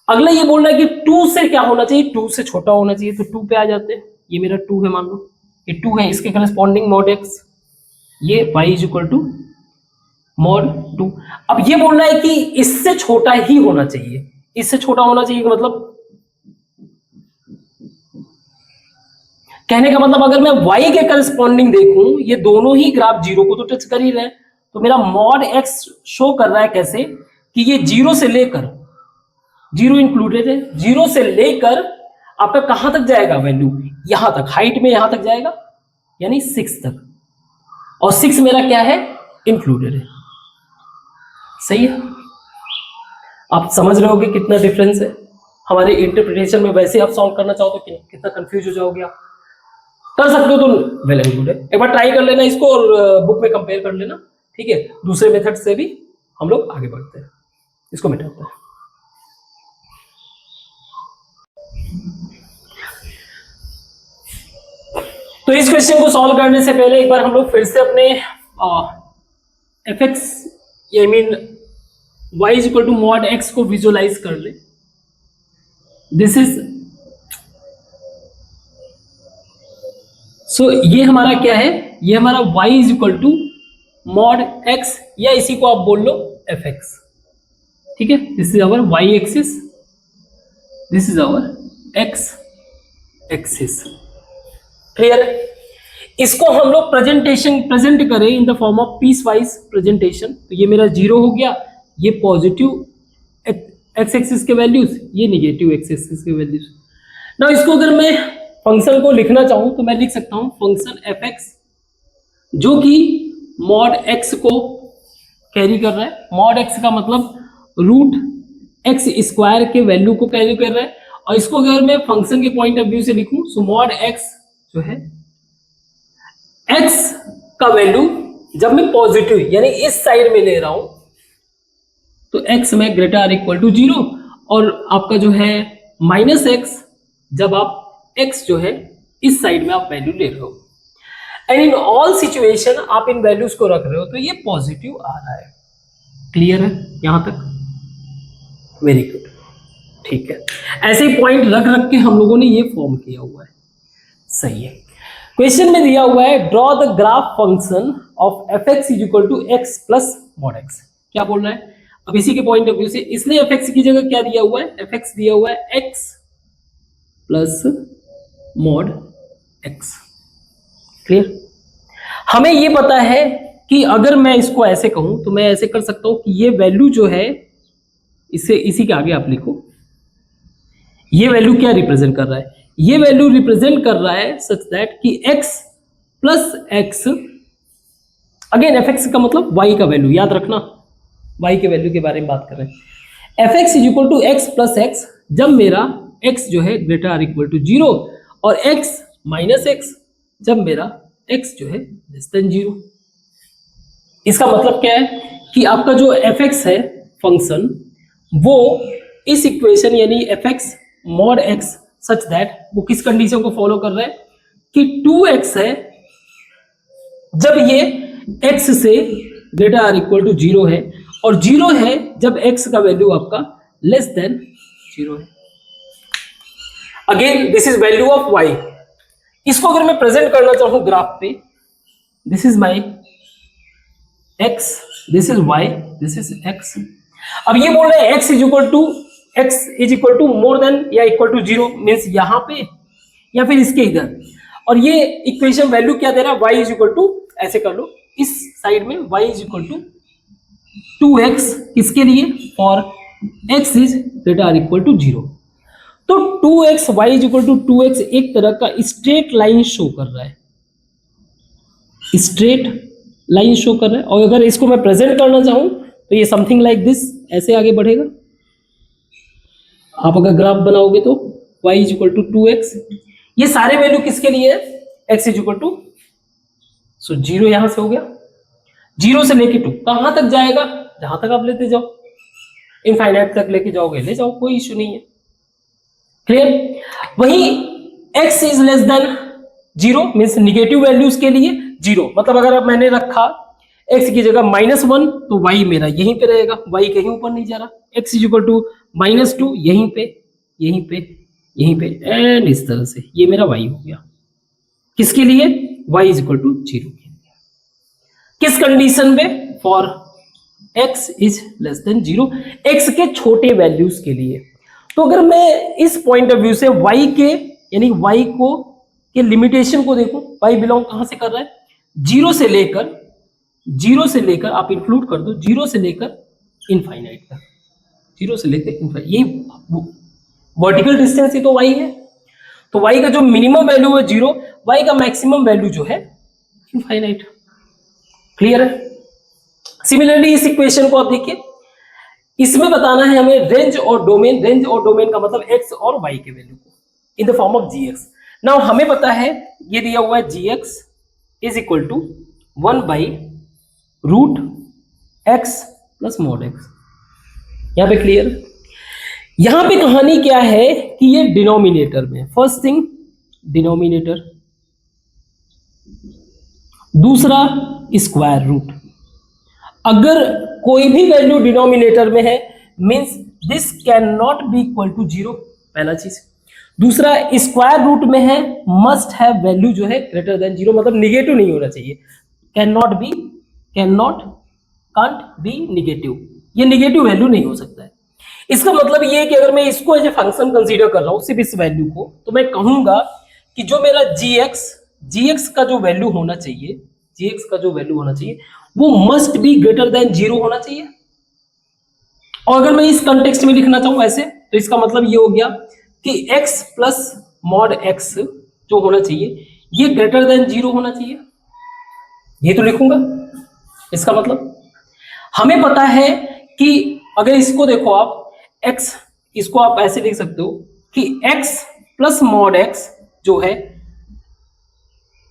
अगला ये बोल रहा है कि 2 से क्या होना चाहिए, 2 से छोटा होना चाहिए। तो 2 पे आ जाते हैं, ये मेरा 2 है, मान लो ये 2 है, इसके करस्पॉन्डिंग मॉड x, ये y is equal to mod 2। अब ये बोलना है कि इससे छोटा ही होना चाहिए, इससे छोटा होना चाहिए का मतलब, कहने का मतलब अगर मैं y के करस्पॉन्डिंग देखूं, ये दोनों ही ग्राफ 0 को तो टच कर ही रहे हैं। तो मेरा मॉड x शो कर रहा है कैसे कि ये 0 से लेकर, 0 इंक्लूडेड है, 0 से लेकर आपका कहां तक जाएगा वैल्यू, यहां तक, हाइट में यहां तक जाएगा, यानी 6 तक, और 6 मेरा क्या है, इंक्लूडेड है। सही है, आप समझ रहे होगे कितना डिफरेंस है हमारे इंटरप्रिटेशन में। वैसे आप सॉल्व करना चाहो तो कितना कंफ्यूज हो जाओगे आप, कर सकते हो तो वेल एंड गुड है। एक बार ट्राई कर लेना इसको और बुक में कंपेयर कर लेना, ठीक है। दूसरे मेथड से भी हम लोग आगे बढ़ते हैं, इसको मिटाते हैं। तो इस क्वेश्चन को सॉल्व करने से पहले एक बार हम लोग फिर से अपने f x I mean y is equal to mod x को विजुअलाइज कर ले। दिस इज सो ये हमारा क्या है, ये हमारा y is equal to mod x, या इसी को आप बोल लो एफ एक्स, ठीक है। This is our y axis, this is our x axis. Clear है। इसको हम लोग प्रेजेंट करें in the form of piecewise presentation, तो ये मेरा 0 हो गया, ये पॉजिटिव एक्स एक्सिस के वैल्यूज, ये निगेटिव एक्स एक्सिस के वैल्यूज। ना इसको अगर मैं फंक्शन को लिखना चाहूं तो मैं लिख सकता हूं फंक्शन एफ एक्स, जो कि मॉड एक्स को कैरी कर रहा है। मॉड एक्स का मतलब रूट एक्स स्क्वायर के वैल्यू को कैरी कर रहा है। और इसको अगर मैं फंक्शन के पॉइंट ऑफ व्यू से लिखूं, सो मॉड एक्स जो है x का वैल्यू जब मैं पॉजिटिव यानी इस साइड में ले रहा हूं तो x में ग्रेटर आर इक्वल टू 0, और आपका जो है माइनस एक्स जब आप x जो है इस साइड में आप वैल्यू ले रहे हो। एंड इन ऑल सिचुएशन आप इन वैल्यूज को रख रहे हो तो ये पॉजिटिव आ रहा है। क्लियर है यहां तक? वेरी गुड, ठीक है। ऐसे ही पॉइंट रख रख के हम लोगों ने ये फॉर्म किया हुआ है। सही है। क्वेश्चन में दिया हुआ है draw the graph function of f x is equal to x plus mod x. क्या बोल रहा है? अब इसी के पॉइंट ऑफ व्यू से इसने एफ एक्स की जगह क्या दिया हुआ है, एफ एक्स दिया हुआ है x plus mod x. Clear? हमें ये पता है कि अगर मैं इसको ऐसे कहूं तो मैं ऐसे कर सकता हूं कि ये वैल्यू जो है इससे इसी के आगे आप लिखो, ये वैल्यू क्या रिप्रेजेंट कर रहा है? ये वैल्यू रिप्रेजेंट कर रहा है सच दैट कि x plus x, again F x का मतलब y का वैल्यू, याद रखना y के वैल्यू के बारे में बात कर रहे हैं। F x is equal to x plus x जब मेरा x जो है ग्रेटर आर इक्वल टू 0, और x माइनस एक्स जब मेरा x जो है लेस देन 0। इसका मतलब क्या है कि आपका जो एफ एक्स है फंक्शन, वो इस इक्वेशन यानी F x mod x such that वो किस कंडीशन को फॉलो कर रहा है कि 2x है जब ये x से ग्रेटर आर इक्वल टू 0 है, और 0 है जब x का वैल्यू आपका लेस देन 0 है। Again this is value of y। इसको अगर मैं प्रेजेंट करना चाहूं ग्राफ पे, this is my x, this is y, this is x। अब ये बोल रहे हैं x is equal to more than या इक्वल टू 0, मीन्स यहां पे या फिर इसके इधर, और ये इक्वेशन वैल्यू क्या दे रहा है, y इज इक्वल टू, ऐसे कर लो इस साइड में y is equal to 2x, किसके लिए, और x is greater or equal to 0। तो 2x y is equal to 2x एक तरह का स्ट्रेट लाइन शो कर रहा है, स्ट्रेट लाइन शो कर रहा है। और अगर इसको मैं प्रेजेंट करना चाहूं तो ये समथिंग लाइक दिस, ऐसे आगे बढ़ेगा। आप अगर ग्राफ बनाओगे तो y is equal to 2x, ये सारे वैल्यू किसके लिए है, x इज इक्वल टू, सो 0 यहां से हो गया, 0 से लेके 2 कहां तक जाएगा, जहां तक आप लेते जाओ, इनफाइनाइट तक लेके जाओगे ले जाओ, कोई इश्यू नहीं है। क्लियर? वही x is less than 0 means negative values के लिए 0, मतलब अगर अब मैंने रखा x की जगह -1 तो y मेरा यहीं पे रहेगा, y कहीं ऊपर नहीं जा रहा। x इज इक्वल टू -2 यहीं पे यहीं पे यहीं पे, एंड इस तरह से ये मेरा y हो गया। किसके लिए? y इज इक्वल टू 0 के लिए। किस कंडीशन में? For x is less than 0, x के छोटे वैल्यूज के लिए। तो अगर मैं इस पॉइंट ऑफ व्यू से y के यानी y को के लिमिटेशन को देखूं, y बिलोंग कहां से कर रहा है, 0 से लेकर आप इंक्लूड कर दो 0 से लेकर इनफाइनाइट तक, 0 से लेकर इनफाइनाइट, ये वर्टिकल डिस्टेंस ही तो y है। तो y का जो मिनिमम वैल्यू है 0, y का मैक्सिमम वैल्यू जो है इनफाइनाइट। क्लियर है? सिमिलरली इस इक्वेशन को आप देखिए, इसमें बताना है हमें रेंज और डोमेन। रेंज और डोमेन का मतलब एक्स और वाई के वैल्यू को in the form of g x. Now हमें पता है ये दिया हुआ है g x is equal to 1/√x plus mod x. यहां पे क्लियर? यहां पे कहानी क्या है कि ये डिनोमिनेटर में, फर्स्ट थिंग डिनोमिनेटर, दूसरा स्क्वायर रूट। अगर कोई भी वैल्यू डिनोमिनेटर में है means this can not be equal to 0, पहला चीज। दूसरा स्क्वायर रूट में है, मस्ट हैव वैल्यू जो है ग्रेटर देन 0, मतलब निगेटिव नहीं होना चाहिए। कांट बी निगेटिव, ये निगेटिव वैल्यू नहीं हो सकता है। इसका मतलब ये है कि अगर मैं इसको एज ए फंक्शन कंसीडर कर रहा हूं सिर्फ इस वैल्यू को, तो मैं कहूंगा कि जो मेरा जीएक्स का जो वैल्यू होना चाहिए, जीएक्स का जो वैल्यू होना चाहिए वो मस्ट बी ग्रेटर देन 0 होना चाहिए। और अगर मैं इस कंटेक्स्ट में लिखना चाहूं ऐसे, तो इसका मतलब ये हो गया कि x प्लस मॉड x जो होना चाहिए ये ग्रेटर देन 0 होना चाहिए, ये तो लिखूंगा। इसका मतलब हमें पता है कि अगर इसको देखो आप x, इसको आप ऐसे लिख सकते हो कि x प्लस मॉड x जो है,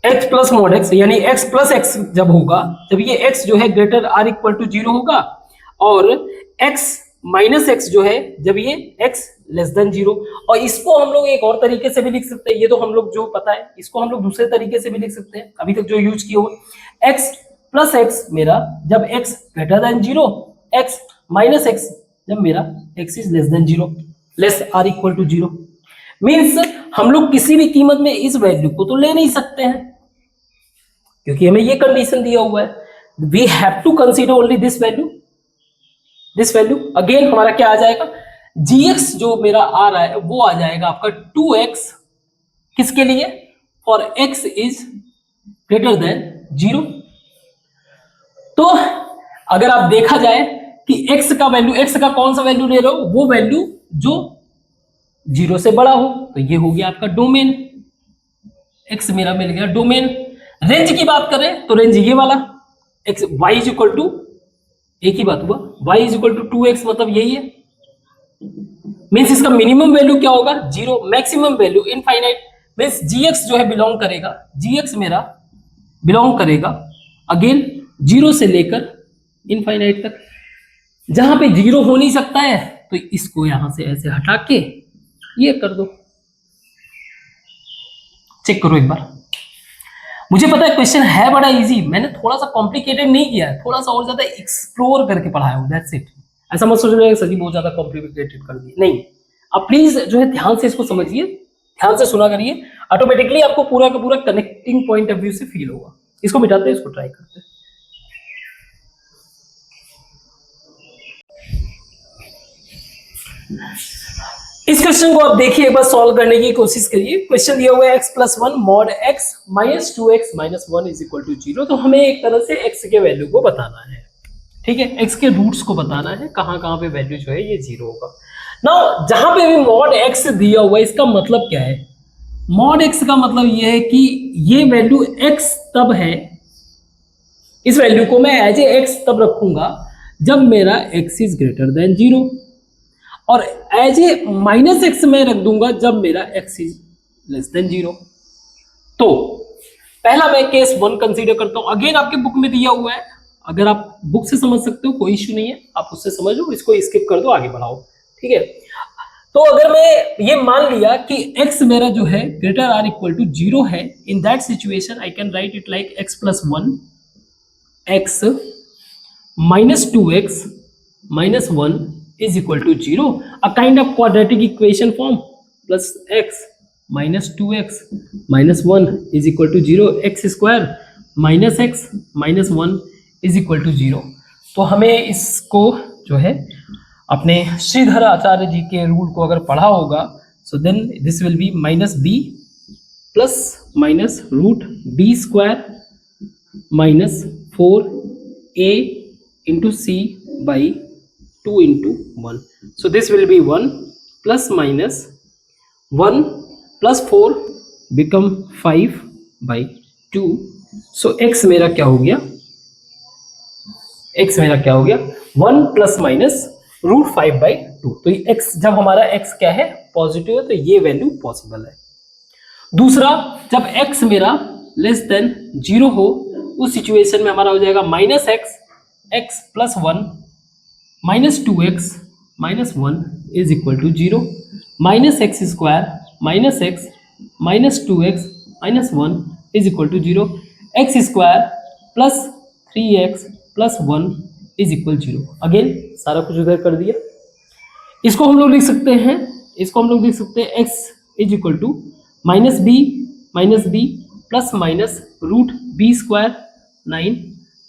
x प्लस मॉड x यानी x प्लस x जब होगा, जब ये x जो है ग्रेटर आर इक्वल टू 0 होगा, और x माइनस x जो है जब ये x लेस देन 0। और इसको हम लोग एक और तरीके से भी लिख सकते हैं, ये तो हम लोग जो पता है, इसको हम लोग दूसरे तरीके से भी लिख सकते हैं अभी तक जो यूज किया हुआ, x प्लस x मेरा जब x greater than 0, x minus x जब मेरा x is less than 0, less or equal to 0। Means हम लोग किसी भी कीमत में इस वैल्यू को तो ले नहीं सकते हैं, क्योंकि हमें ये कंडीशन दिया हुआ है, we have to consider only this value. Again हमारा क्या आ जाएगा, gx जो मेरा आ रहा है वो आ जाएगा आपका 2x, किसके लिए, for x is greater than 0। तो अगर आप देखा जाए कि x का वैल्यू, x का कौन सा वैल्यू ले रहे हो, वो वैल्यू जो 0 से बड़ा हो, तो ये हो गया आपका डोमेन, x मेरा मिल गया डोमेन। रेंज की बात करें तो रेंज ये वाला x y is equal to, एक ही बात हुआ, y is equal to 2x, मतलब यही है। मींस इसका मिनिमम वैल्यू क्या होगा 0, maximum value infinite. Means gx जो है बिलोंग करेगा, gx मेरा बिलोंग करेगा अगेन 0 से लेकर इनफाइनाइट तक। जहां पे 0 हो नहीं सकता है तो इसको यहां से ऐसे हटा के ये कर दो, चेक करो एक बार। मुझे पता है क्वेश्चन है बड़ा इजी, मैंने थोड़ा सा कॉम्प्लिकेटेड नहीं किया है, थोड़ा सा और ज्यादा एक्सप्लोर करके पढ़ाया हूं, दैट्स इट। ऐसा मत सोचना सर जी बहुत ज्यादा कॉम्प्लिकेटेड कर दिया, नहीं। आप प्लीज जो है ध्यान से इसको समझिए, ध्यान से सुना करिए, ऑटोमेटिकली आपको पूरा का पूरा कनेक्टिंग पॉइंट ऑफ व्यू से फील होगा। इसको मिटाते हैं, इसको ट्राई करते हैं। इस क्वेश्चन को आप देखिए, एक बार सॉल्व करने की कोशिश करिए। क्वेश्चन दिया हुआ है x plus 1 mod x minus 2x minus 1 is equal to 0। तो हमें एक तरह से x के वैल्यू को बताना है, ठीक है, x के रूट्स को बताना है, कहां कहां पे वैल्यू जो है ये 0 होगा। नाउ जहां पे भी मॉड x दिया हुआ है, इसका मतलब क्या है, मॉड x का मतलब ये है कि ये वैल्यू x तब है, इस वैल्यू को मैं एज ए x तब रखूंगा जब मेरा x इज ग्रेटर देन 0, और एज ए माइनस एक्स में रख दूंगा जब मेरा x इज लेस देन 0। तो पहला मैं केस 1 कंसीडर करता हूं, अगेन आपके बुक में दिया हुआ है, अगर आप बुक से समझ सकते हो कोई इश्यू नहीं है, आप उससे समझ लो, इसको स्किप कर दो, आगे बढ़ाओ, ठीक है। तो अगर मैं ये मान लिया कि x मेरा जो है ग्रेटर आर इक्वल टू 0 है, in that situation I can write it like x plus 1 x minus 2x minus 1 is equal to 0, a kind of quadratic equation form, plus x minus 2x minus 1 is equal to 0, x square minus x minus 1 is equal to 0। तो हमें इसको जो है अपने श्रीधर आचार्य जी के rule को अगर पढ़ा होगा, so then this will be minus b plus minus root b square minus 4a into c by 2 into 1। So this will be 1 plus minus 1 plus 4 become 5 by 2 so x मेरा क्या हो गया, x मेरा क्या हो गया 1 प्लस माइनस √5/2। तो ये x, जब हमारा x क्या है पॉजिटिव है तो ये वैल्यू पॉसिबल है। दूसरा, जब x मेरा लेस देन 0 हो उस सिचुएशन में हमारा हो जाएगा -x plus 1 -2x minus 1 is equal to 0, -x² -x -2x minus 1 is equal to 0, x² plus 3x plus 1 is equal 0। Again सारा कुछ उधर कर दिया। इसको हम लोग लिख सकते हैं, x is equal to -b plus minus √b² 9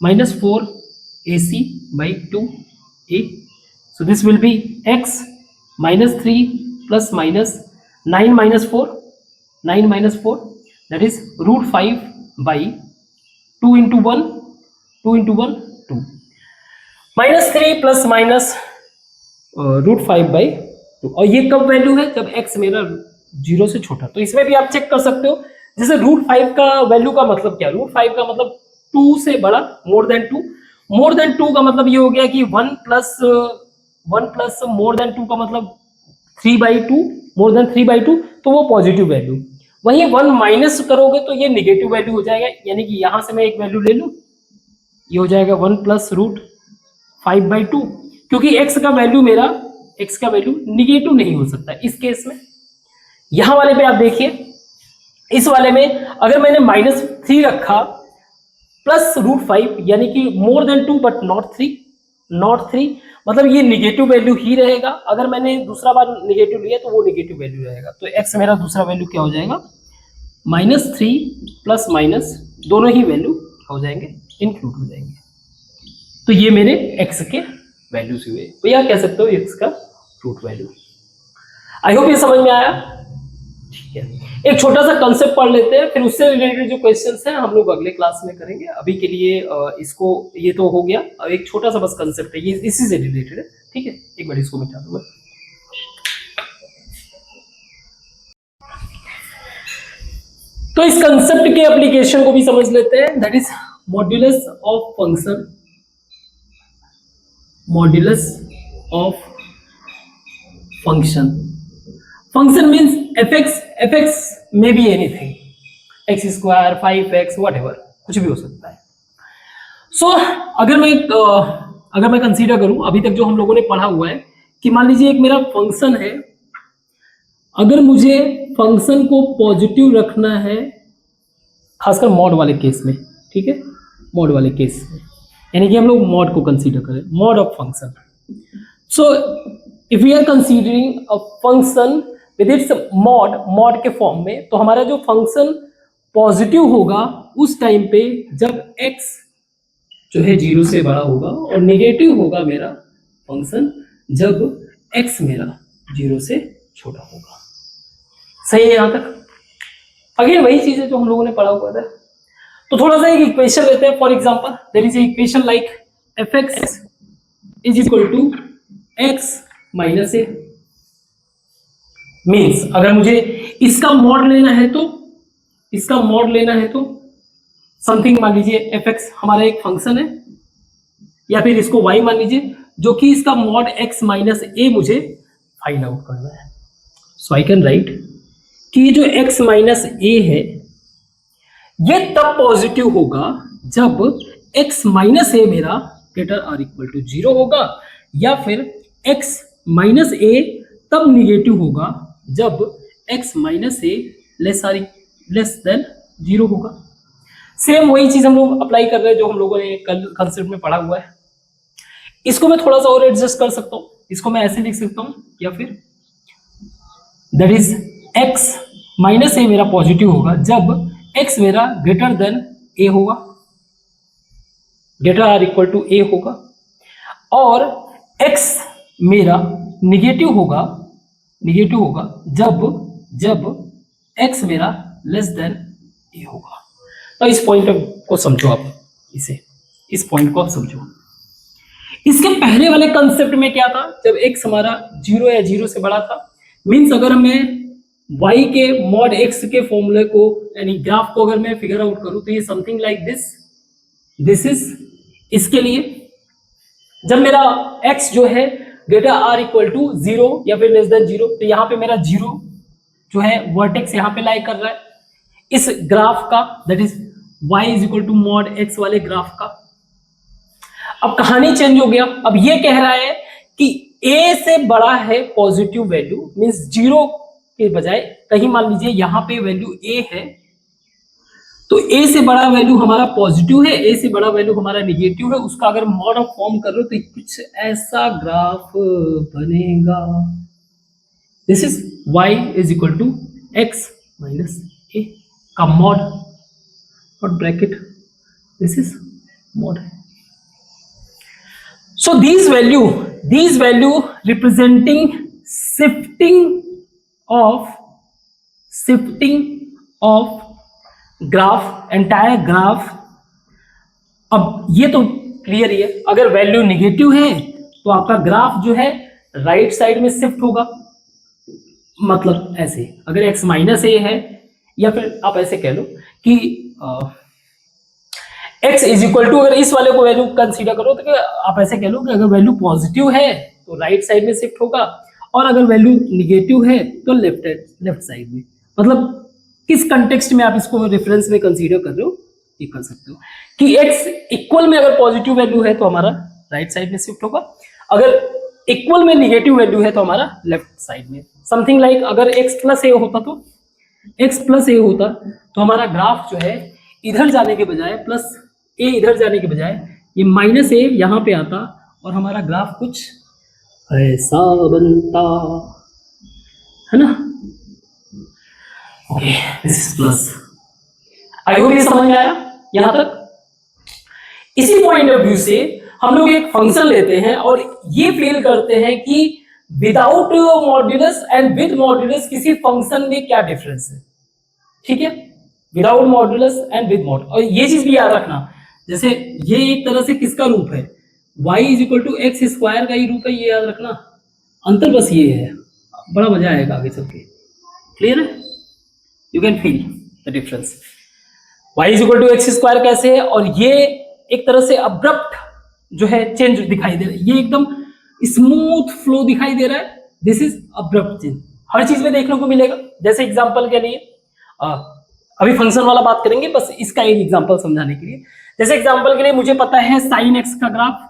-4ac/2a। So this will be x -3 plus minus 9 minus 4 that is √5/2 into 1 2 -3 plus minus √5/2। और ये कब वैल्यू है जब x मेरा 0 से छोटा। तो इसमें भी आप चेक कर सकते हो, जैसे √5 का वैल्यू का मतलब क्या, √5 का मतलब 2 से बड़ा, मोर देन 2 का मतलब ये हो गया कि 1 प्लस मोर देन 2 का मतलब 3/2, मोर देन 3/2, तो वो पॉजिटिव वैल्यू। वहीं 1 माइनस करोगे तो ये निगेटिव वैल्यू हो जाएगा, यानी कि यहां से मैं एक वैल्यू ले लूं, ये हो जाएगा 1 प्लस √5/2, क्योंकि x का वैल्यू निगेटिव नहीं हो सकता इस केस में। यहां वाले पे आप देखिए, इस वाले में अगर मैंने -3 रखा प्लस √5 यानी कि मोर देन 2 बट नॉट 3, मतलब ये निगेटिव वैल्यू ही रहेगा। अगर मैंने दूसरा बार निगेटिव लिया तो वो निगेटिव वैल्यू रहेगा। तो x मेरा दूसरा वैल्यू क्या हो जाएगा, -3 प्लस माइनस दोनों ही वैल्यू हो जाएंगे, इंक्लूड हो जाएंगे। तो ये मेरे x के वैल्यूज हुए, तो यह कह सकते हो x का रूट वैल्यू। आई होप ये समझ में आया। ठीक है, एक छोटा सा कंसेप्ट पढ़ लेते हैं, फिर उससे रिलेटेड जो क्वेश्चंस हैं हम लोग अगले क्लास में करेंगे। अभी के लिए इसको, ये तो हो गया, और एक छोटा सा बस कंसेप्ट है, ये इसी से रिलेटेड है। ठीक है, एक बार इसको मिटा दूंगा। तो इस कंसेप्ट के एप्लीकेशन को भी समझ लेते हैं, that is modulus of function. Function means fx may be anything, x², 5x, whatever, कुछ भी हो सकता है। सो अगर मैं कंसीडर करूं, अभी तक जो हम लोगों ने पढ़ा हुआ है कि मान लीजिए एक मेरा फंक्शन है, अगर मुझे फंक्शन को पॉजिटिव रखना है, खासकर मॉड वाले केस में, ठीक है, मॉड वाले केस में, यानी कि हम लोग मॉड को कंसीडर करें, mod of function. So if we are considering a function with its mod के फॉर्म में, तो हमारा जो फंक्शन पॉजिटिव होगा उस टाइम पे जब x जो है 0 से बड़ा होगा, और नेगेटिव होगा मेरा फंक्शन जब x मेरा 0 से छोटा होगा। सही है यहां तक? अगेन वही चीज है जो हम लोगों ने पढ़ा हुआ था। तो थोड़ा सा एक इक्वेशन लेते हैं। For example there is a equation like fx is equal to x minus a। Means अगर मुझे इसका मॉड लेना है तो समथिंग, मान लीजिए fx हमारा एक फंक्शन है, या फिर इसको y मान लीजिए, जो कि इसका मॉड x माइनस a मुझे फाइंड आउट करना है। सो आई कैन राइट कि जो x माइनस a है ये तब पॉजिटिव होगा जब x माइनस a मेरा ग्रेटर आर इक्वल टू 0 होगा, या फिर x माइनस a तब निगेटिव होगा जब x minus a less than 0 होगा। सेम वही चीज हम लोग अप्लाई कर रहे हैं जो हम लोगों ने कल कंसेप्ट में पढ़ा हुआ है। इसको मैं थोड़ा सा और एडजस्ट कर सकता हूँ, इसको मैं ऐसे लिख सकता हूँ, या फिर that is x minus a मेरा पॉजिटिव होगा जब x मेरा ग्रेटर देन a होगा, greater or equal to a होगा, और x मेरा निगेटिव होगा जब x मेरा लेस देन a होगा। तो इस पॉइंट को समझो आप, इस पॉइंट को आप समझो। इसके पहले वाले कंसेप्ट में क्या था, जब x हमारा 0 या 0 से बड़ा था, मीन्स अगर मैं y के मॉड x के फॉर्मूले को यानी ग्राफ को अगर मैं फिगर आउट करूं तो ये समथिंग लाइक दिस इज इसके लिए जब मेरा x जो है ग्रेटर आर इक्वल टू 0 या फिर लेस देन 0, तो यहाँ पे मेरा 0 जो है वर्टेक्स यहाँ पे लाई कर रहा है इस ग्राफ का, that is y is equal to mod x वाले ग्राफ का। अब कहानी चेंज हो गया, अब ये कह रहा है कि a से बड़ा है पॉजिटिव वैल्यू, मींस 0 के बजाय कहीं मान लीजिए यहाँ पे वैल्यू a है, तो a से बड़ा वैल्यू हमारा पॉजिटिव है, a से बड़ा वैल्यू हमारा निगेटिव है, उसका अगर मॉड ऑफ फॉर्म कर रहे हो तो कुछ ऐसा ग्राफ बनेगा। This is y is equal to x minus a का मॉड और bracket, this is mod. So these value representing shifting of graph, entire graph। अब ये तो क्लियर ही है, अगर वैल्यू निगेटिव है तो आपका ग्राफ जो है राइट साइड में शिफ्ट होगा, मतलब ऐसे अगर x माइनस ए है, या फिर आप ऐसे कह लो कि x इज इक्वल टू, अगर इस वाले को वैल्यू कंसीडर करो तो आप ऐसे कह लो कि अगर वैल्यू पॉजिटिव है तो राइट साइड में शिफ्ट होगा, और अगर वैल्यू निगेटिव है तो लेफ्ट साइड में। मतलब किस कंटेक्स्ट में आप इसको रेफरेंस में कंसीडर कर रहे हो, ये कर सकते हो कि x इक्वल में अगर पॉजिटिव वैल्यू है तो हमारा राइट साइड में शिफ्ट होगा, अगर इक्वल में निगेटिव वैल्यू है तो हमारा लेफ्ट साइड में। समथिंग लाइक अगर x प्लस ए होता तो हमारा ग्राफ जो है इधर जाने के बजाय प्लस ए इधर जाने के बजाय ये माइनस ए यहाँ पे आता और हमारा ग्राफ कुछ ऐसा बनता है ना। Okay, this is plus. I hope ये समझ में आया यहां तक। इसी पॉइंट ऑफ व्यू से हम लोग एक फंक्शन लेते हैं और ये फील करते हैं कि without modulus and with modulus किसी फंक्शन में क्या डिफरेंस है। ठीक है, without modulus and with mod. और ये चीज भी याद रखना, जैसे ये एक तरह से किसका रूप है, y is equal to x square का ही रूप है, ये याद रखना। अंतर बस ये है, बड़ा मजा आएगा आगे चल के। क्लियर है, you can feel the difference. y is equal to x square कैसे है, और ये एक तरह से अब्रप्ट जो है चेंज दिखाई दे रहा है, ये एकदम स्मूथ फ्लो दिखाई दे रहा है। दिस इज अब्रप्ट चेंज, हर चीज में देखने को मिलेगा। जैसे एग्जांपल के लिए अभी फंक्शन वाला बात करेंगे, बस इसका एक एग्जांपल समझाने के लिए। जैसे एग्जांपल के लिए मुझे पता है साइन एक्स का ग्राफ,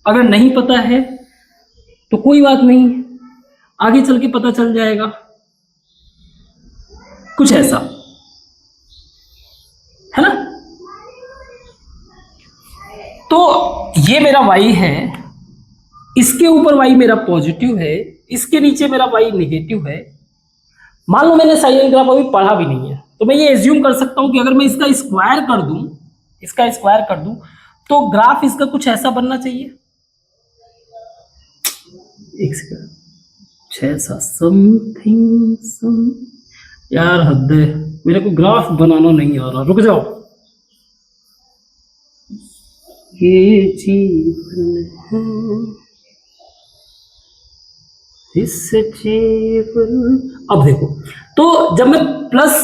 अगर नहीं पता है तो कोई बात नहीं, आगे चल के पता चल जाएगा। कुछ ऐसा है ना। तो ये मेरा y है, इसके ऊपर y मेरा पॉजिटिव है, इसके नीचे मेरा y नेगेटिव है। मान लो मैंने साइन ग्राफ अभी पढ़ा भी नहीं है, तो मैं ये एज्यूम कर सकता हूं कि अगर मैं इसका स्क्वायर कर दूं तो ग्राफ इसका कुछ ऐसा बनना चाहिए। एक सेकंड, ऐसा समथिंग यार हद है, मेरे को ग्राफ बनाना नहीं आ रहा, रुक जाओ। ये जीवन है इस जीवन। अब देखो, तो जब मैं प्लस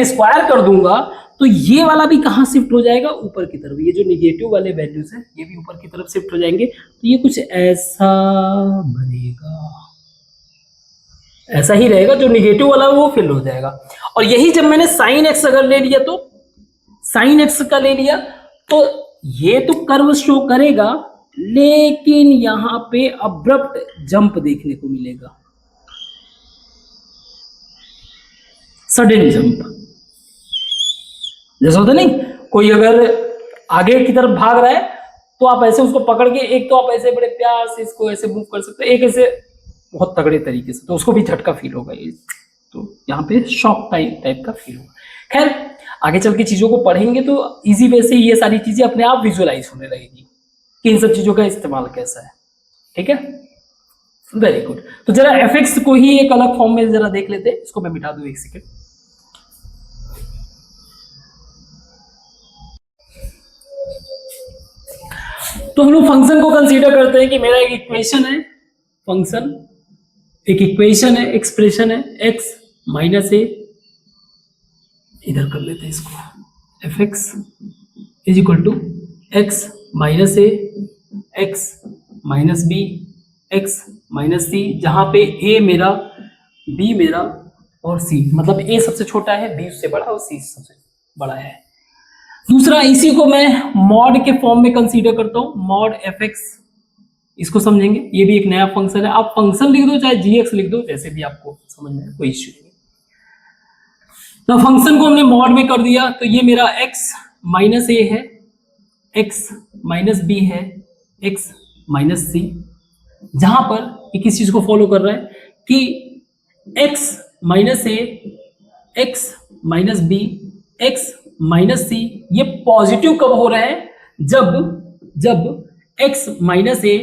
स्क्वायर कर दूंगा तो ये वाला भी कहां शिफ्ट हो जाएगा, ऊपर की तरफ। ये जो निगेटिव वाले वैल्यूज हैं ये भी ऊपर की तरफ शिफ्ट हो जाएंगे, तो ये कुछ ऐसा बनेगा, ऐसा ही रहेगा। जो निगेटिव वाला वो फिल हो जाएगा। और यही जब मैंने साइन एक्स अगर ले लिया, तो साइन एक्स का ले लिया तो ये तो कर्व शो करेगा, लेकिन यहां पे अब्रप्ट जंप देखने को मिलेगा, सडन जंप। जैसा होता नहीं, कोई अगर आगे की तरफ भाग रहा है तो आप ऐसे उसको पकड़ के, एक तो आप ऐसे बड़े प्यार से इसको ऐसे मूव कर सकते हो, एक ऐसे बहुत तगड़े तरीके से, तो उसको भी झटका फील होगा। ये तो यहाँ पे शॉक टाइप का फील होगा। खैर, आगे चल के चीजों को पढ़ेंगे तो इजी वे से ये सारी चीजें अपने आप विजुअलाइज होने लगेगी कि इन सब चीजों का इस्तेमाल कैसा है। ठीक है, वेरी गुड। तो जरा एफएक्स को ही एक अलग फॉर्म में जरा देख लेते हैं। इसको मैं मिटा दूं एक सेकेंड। तो हम लोग फंक्शन को कंसीडर करते हैं कि मेरा एक इक्वेशन है फंक्शन एक इक्वेशन है, एक्सप्रेशन है, x माइनस ए, इधर कर लेते हैं इसको, f x is equal to x minus a, x minus b, x minus c, जहां पे a मेरा, b मेरा और c, मतलब a सबसे छोटा है, b उससे बड़ा और c सबसे बड़ा है। दूसरा, इसी को मैं मॉड के फॉर्म में कंसीडर करता हूं, मॉड एफ एक्स, इसको समझेंगे, ये भी एक नया फंक्शन है। आप फंक्शन लिख दो चाहे जी एक्स लिख दो, जैसे भी आपको समझ में कोई इश्यू नहीं। तो फंक्शन को हमने मॉड में कर दिया, तो ये मेरा x माइनस ए है, x माइनस बी है, x माइनस सी, जहां पर ये किस चीज को फॉलो कर रहा है कि x minus a, x minus b, x minus c, ये पॉजिटिव कब हो रहा है, जब x minus a,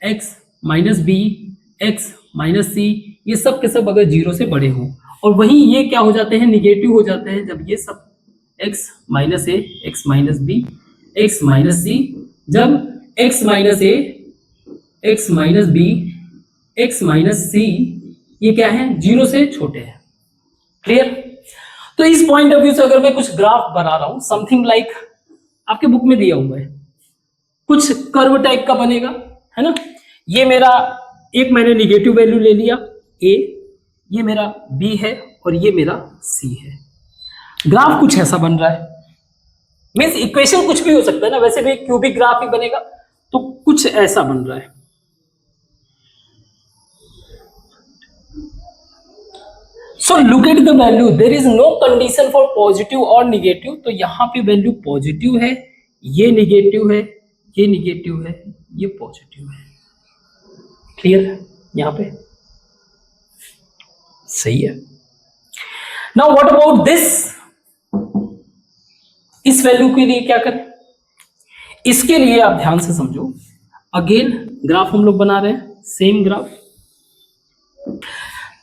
x minus b, x minus c, ये सब के सब अगर जीरो से बड़े हो, और वहीं ये क्या हो जाते हैं, निगेटिव हो जाते हैं, जब ये सब x minus a, x minus b, x minus c, जब x minus a, x minus b, x minus c, ये क्या है, जीरो से छोटे हैं। क्लियर? तो इस पॉइंट ऑफ व्यू से अगर मैं कुछ ग्राफ बना रहा हूं, समथिंग लाइक आपके बुक में दिया हुआ है, कुछ कर्व टाइप का बनेगा, है ना। ये मेरा एक मैंने निगेटिव वैल्यू ले लिया a, ये मेरा b है और ये मेरा c है। ग्राफ कुछ ऐसा बन रहा है, मीन्स इक्वेशन कुछ भी हो सकता है ना, वैसे भी क्यूबिक ग्राफ ही बनेगा, तो कुछ ऐसा बन रहा है। So look at the value, there is no condition for positive और निगेटिव, तो यहां पे वैल्यू पॉजिटिव है, ये निगेटिव है, ये निगेटिव है, ये पॉजिटिव है। क्लियर? यहां पे सही है। नाउ व्हाट अबाउट दिस, इस वैल्यू के लिए क्या करें, इसके लिए आप ध्यान से समझो। अगेन ग्राफ हम लोग बना रहे हैं, सेम ग्राफ।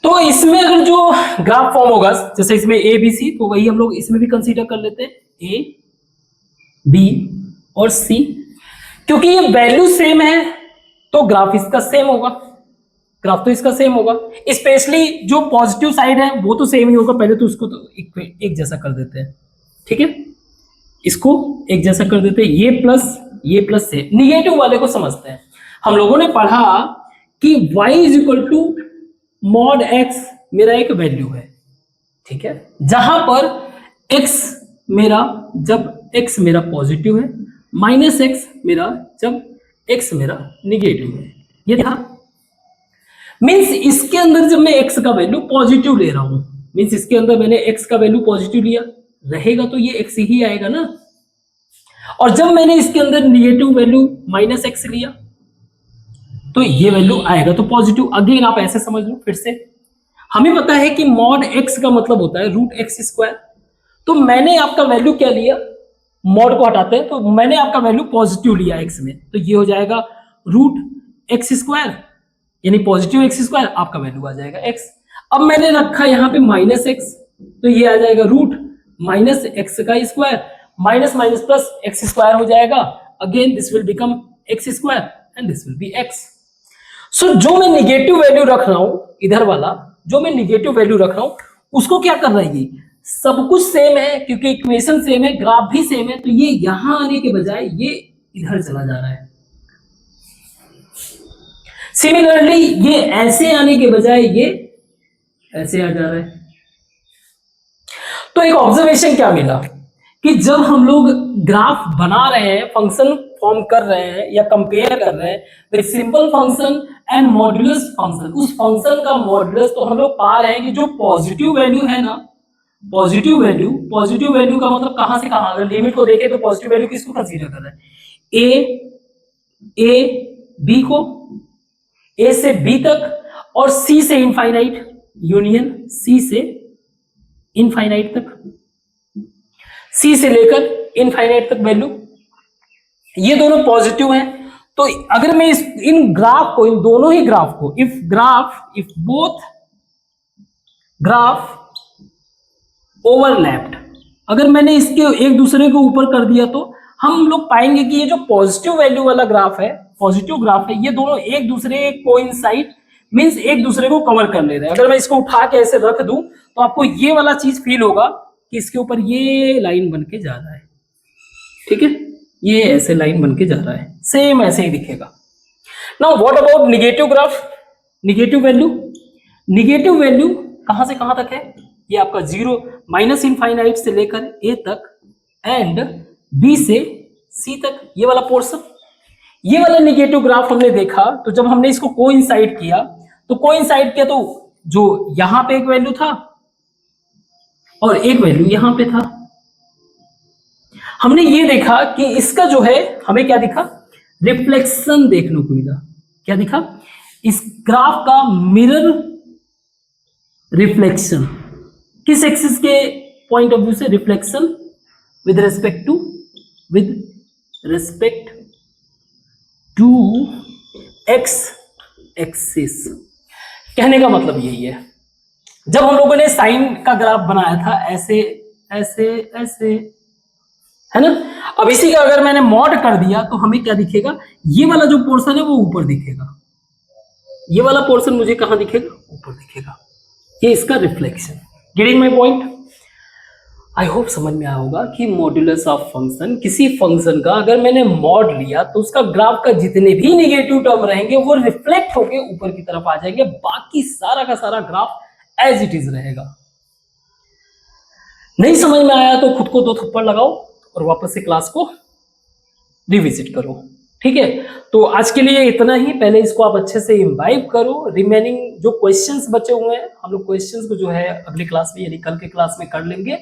तो इसमें अगर जो ग्राफ फॉर्म होगा, जैसे इसमें ए बी सी, तो वही हम लोग इसमें भी कंसीडर कर लेते हैं, ए बी और सी। क्योंकि ये वैल्यू सेम है तो ग्राफ इसका सेम होगा, ग्राफ तो इसका सेम होगा। स्पेशली जो पॉजिटिव साइड है वो तो सेम ही होगा, पहले तो उसको तो एक जैसा कर देते हैं, ठीक है, इसको एक जैसा कर देते हैं, ये प्लस से। निगेटिव वाले को समझते हैं। हम लोगों ने पढ़ा कि y is equal to mod x मेरा एक वैल्यू है, ठीक है, जहां पर x मेरा, जब x मेरा पॉजिटिव है, माइनस x मेरा जब x मेरा निगेटिव है। ये था मीन्स इसके अंदर जब मैं x का वैल्यू पॉजिटिव ले रहा हूं, मीन्स इसके अंदर मैंने x का वैल्यू पॉजिटिव लिया रहेगा तो ये x ही आएगा ना। और जब मैंने इसके अंदर निगेटिव वैल्यू माइनस x लिया तो ये वैल्यू आएगा तो पॉजिटिव। अगेन आप ऐसे समझ लो, फिर से हमें पता है कि मॉड x का मतलब होता है रूट एक्स स्क्वायर। तो मैंने आपका वैल्यू क्या लिया, मॉड को हटाते हैं, तो मैंने आपका वैल्यू पॉजिटिव लिया x में, तो ये हो जाएगा रूट एक्स स्क्वायर, यानी पॉजिटिव एक्स स्क्वायर, आपका वैल्यू आ जाएगा x। अब मैंने रखा यहाँ पे माइनस x, तो ये आ जाएगा रूट माइनस एक्स का square, minus minus plus x square हो जाएगा। Again this will become x square and this will B x। सो जो मैं निगेटिव वैल्यू रख रहा हूं, इधर वाला जो मैं निगेटिव वैल्यू रख रहा हूं, उसको क्या कर रहा है, ये सब कुछ सेम है, क्योंकि इक्वेशन सेम है, ग्राफ भी सेम है, तो ये यहां आने के बजाय ये इधर चला जा रहा है। सिमिलरली ये ऐसे आने के बजाय ये ऐसे आ जा रहा है। तो एक ऑब्जर्वेशन क्या मिला कि जब हम लोग ग्राफ बना रहे हैं, फंक्शन फॉर्म कर रहे हैं या कंपेयर कर रहे हैं with simple function and modulus function, उस फंक्शन का मॉड्यूलस, तो हम लोग पा रहे हैं कि जो पॉजिटिव वैल्यू है ना, पॉजिटिव वैल्यू का मतलब कहां से कहां, अगर लिमिट को देखें तो पॉजिटिव वैल्यू किसको कंसीडर कर रहे हैं, ए बी को, ए से बी तक और सी से इनफाइनाइट, यूनियन सी से इनफाइनाइट तक, सी से लेकर इनफाइनाइट तक वैल्यू, ये दोनों पॉजिटिव हैं। तो अगर मैं इन ग्राफ को, इन दोनों ही ग्राफ को, इफ बोथ ग्राफ ओवरलैप्ड, अगर मैंने इसके एक दूसरे के ऊपर कर दिया तो हम लोग पाएंगे कि ये जो पॉजिटिव वैल्यू वाला ग्राफ है, पॉजिटिव ग्राफ है, ये दोनों एक दूसरे कोइंसाइड मीन्स एक दूसरे को कवर कर ले रहे हैं। अगर मैं इसको उठा के ऐसे रख दूं तो आपको ये वाला चीज फील होगा कि इसके ऊपर ये लाइन बन के जा रहा है, ठीक है, ये ऐसे लाइन बन के जा रहा है, सेम ऐसे ही दिखेगा। Now what about negative graph? Negative value कहां से कहां तक है? ये आपका जीरो माइनस इनफाइनाइट से लेकर ए तक एंड बी से सी तक, ये वाला पोर्शन। ये वाला निगेटिव ग्राफ हमने देखा तो जब हमने इसको कोइंसाइड किया तो जो यहां पे एक वैल्यू था और एक वैल्यू यहां पे था। हमने ये देखा कि इसका जो है हमें क्या दिखा? रिफ्लेक्शन देखने को मिला। क्या दिखा? इस ग्राफ का मिरर रिफ्लेक्शन। किस एक्सिस के पॉइंट ऑफ व्यू से? Reflection with respect to x axis. कहने का मतलब यही है, जब हम लोगों ने साइन का ग्राफ बनाया था ऐसे ऐसे ऐसे, है ना। अब इसी का अगर मैंने मॉड कर दिया तो हमें क्या दिखेगा? ये वाला जो पोर्शन है वो ऊपर दिखेगा, ये वाला पोर्शन मुझे कहां दिखेगा? ऊपर दिखेगा। ये इसका reflection. Getting my point? I hope समझ में आया होगा कि मॉड्यूलस ऑफ फंक्शन, किसी फंक्शन का अगर मैंने मॉड लिया तो उसका ग्राफ का जितने भी नेगेटिव टर्म रहेंगे वो रिफ्लेक्ट होके ऊपर की तरफ आ जाएंगे, बाकी सारा का सारा ग्राफ एज इट इज रहेगा। नहीं समझ में आया तो खुद को 2 थप्पड़ लगाओ और वापस से क्लास को रिविजिट करो, ठीक है। तो आज के लिए इतना ही। पहले इसको आप अच्छे से इम्बाइब करो। रिमेनिंग जो क्वेश्चंस बचे हुए हैं हम लोग क्वेश्चंस को जो है अगली क्लास में यानी कल के क्लास में कर लेंगे।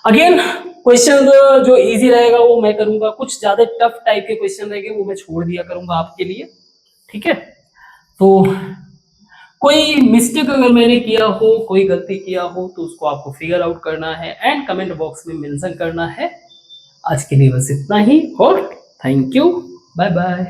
अगेन क्वेश्चन जो इजी रहेगा वो मैं करूंगा, कुछ ज्यादा टफ टाइप के क्वेश्चन रहेंगे वो मैं छोड़ दिया करूंगा आपके लिए, ठीक है। तो कोई मिस्टेक अगर मैंने किया हो, कोई गलती किया हो तो उसको आपको फिगर आउट करना है एंड कमेंट बॉक्स में मेंशन करना है। आज के लिए बस इतना ही और थैंक यू, बाय बाय।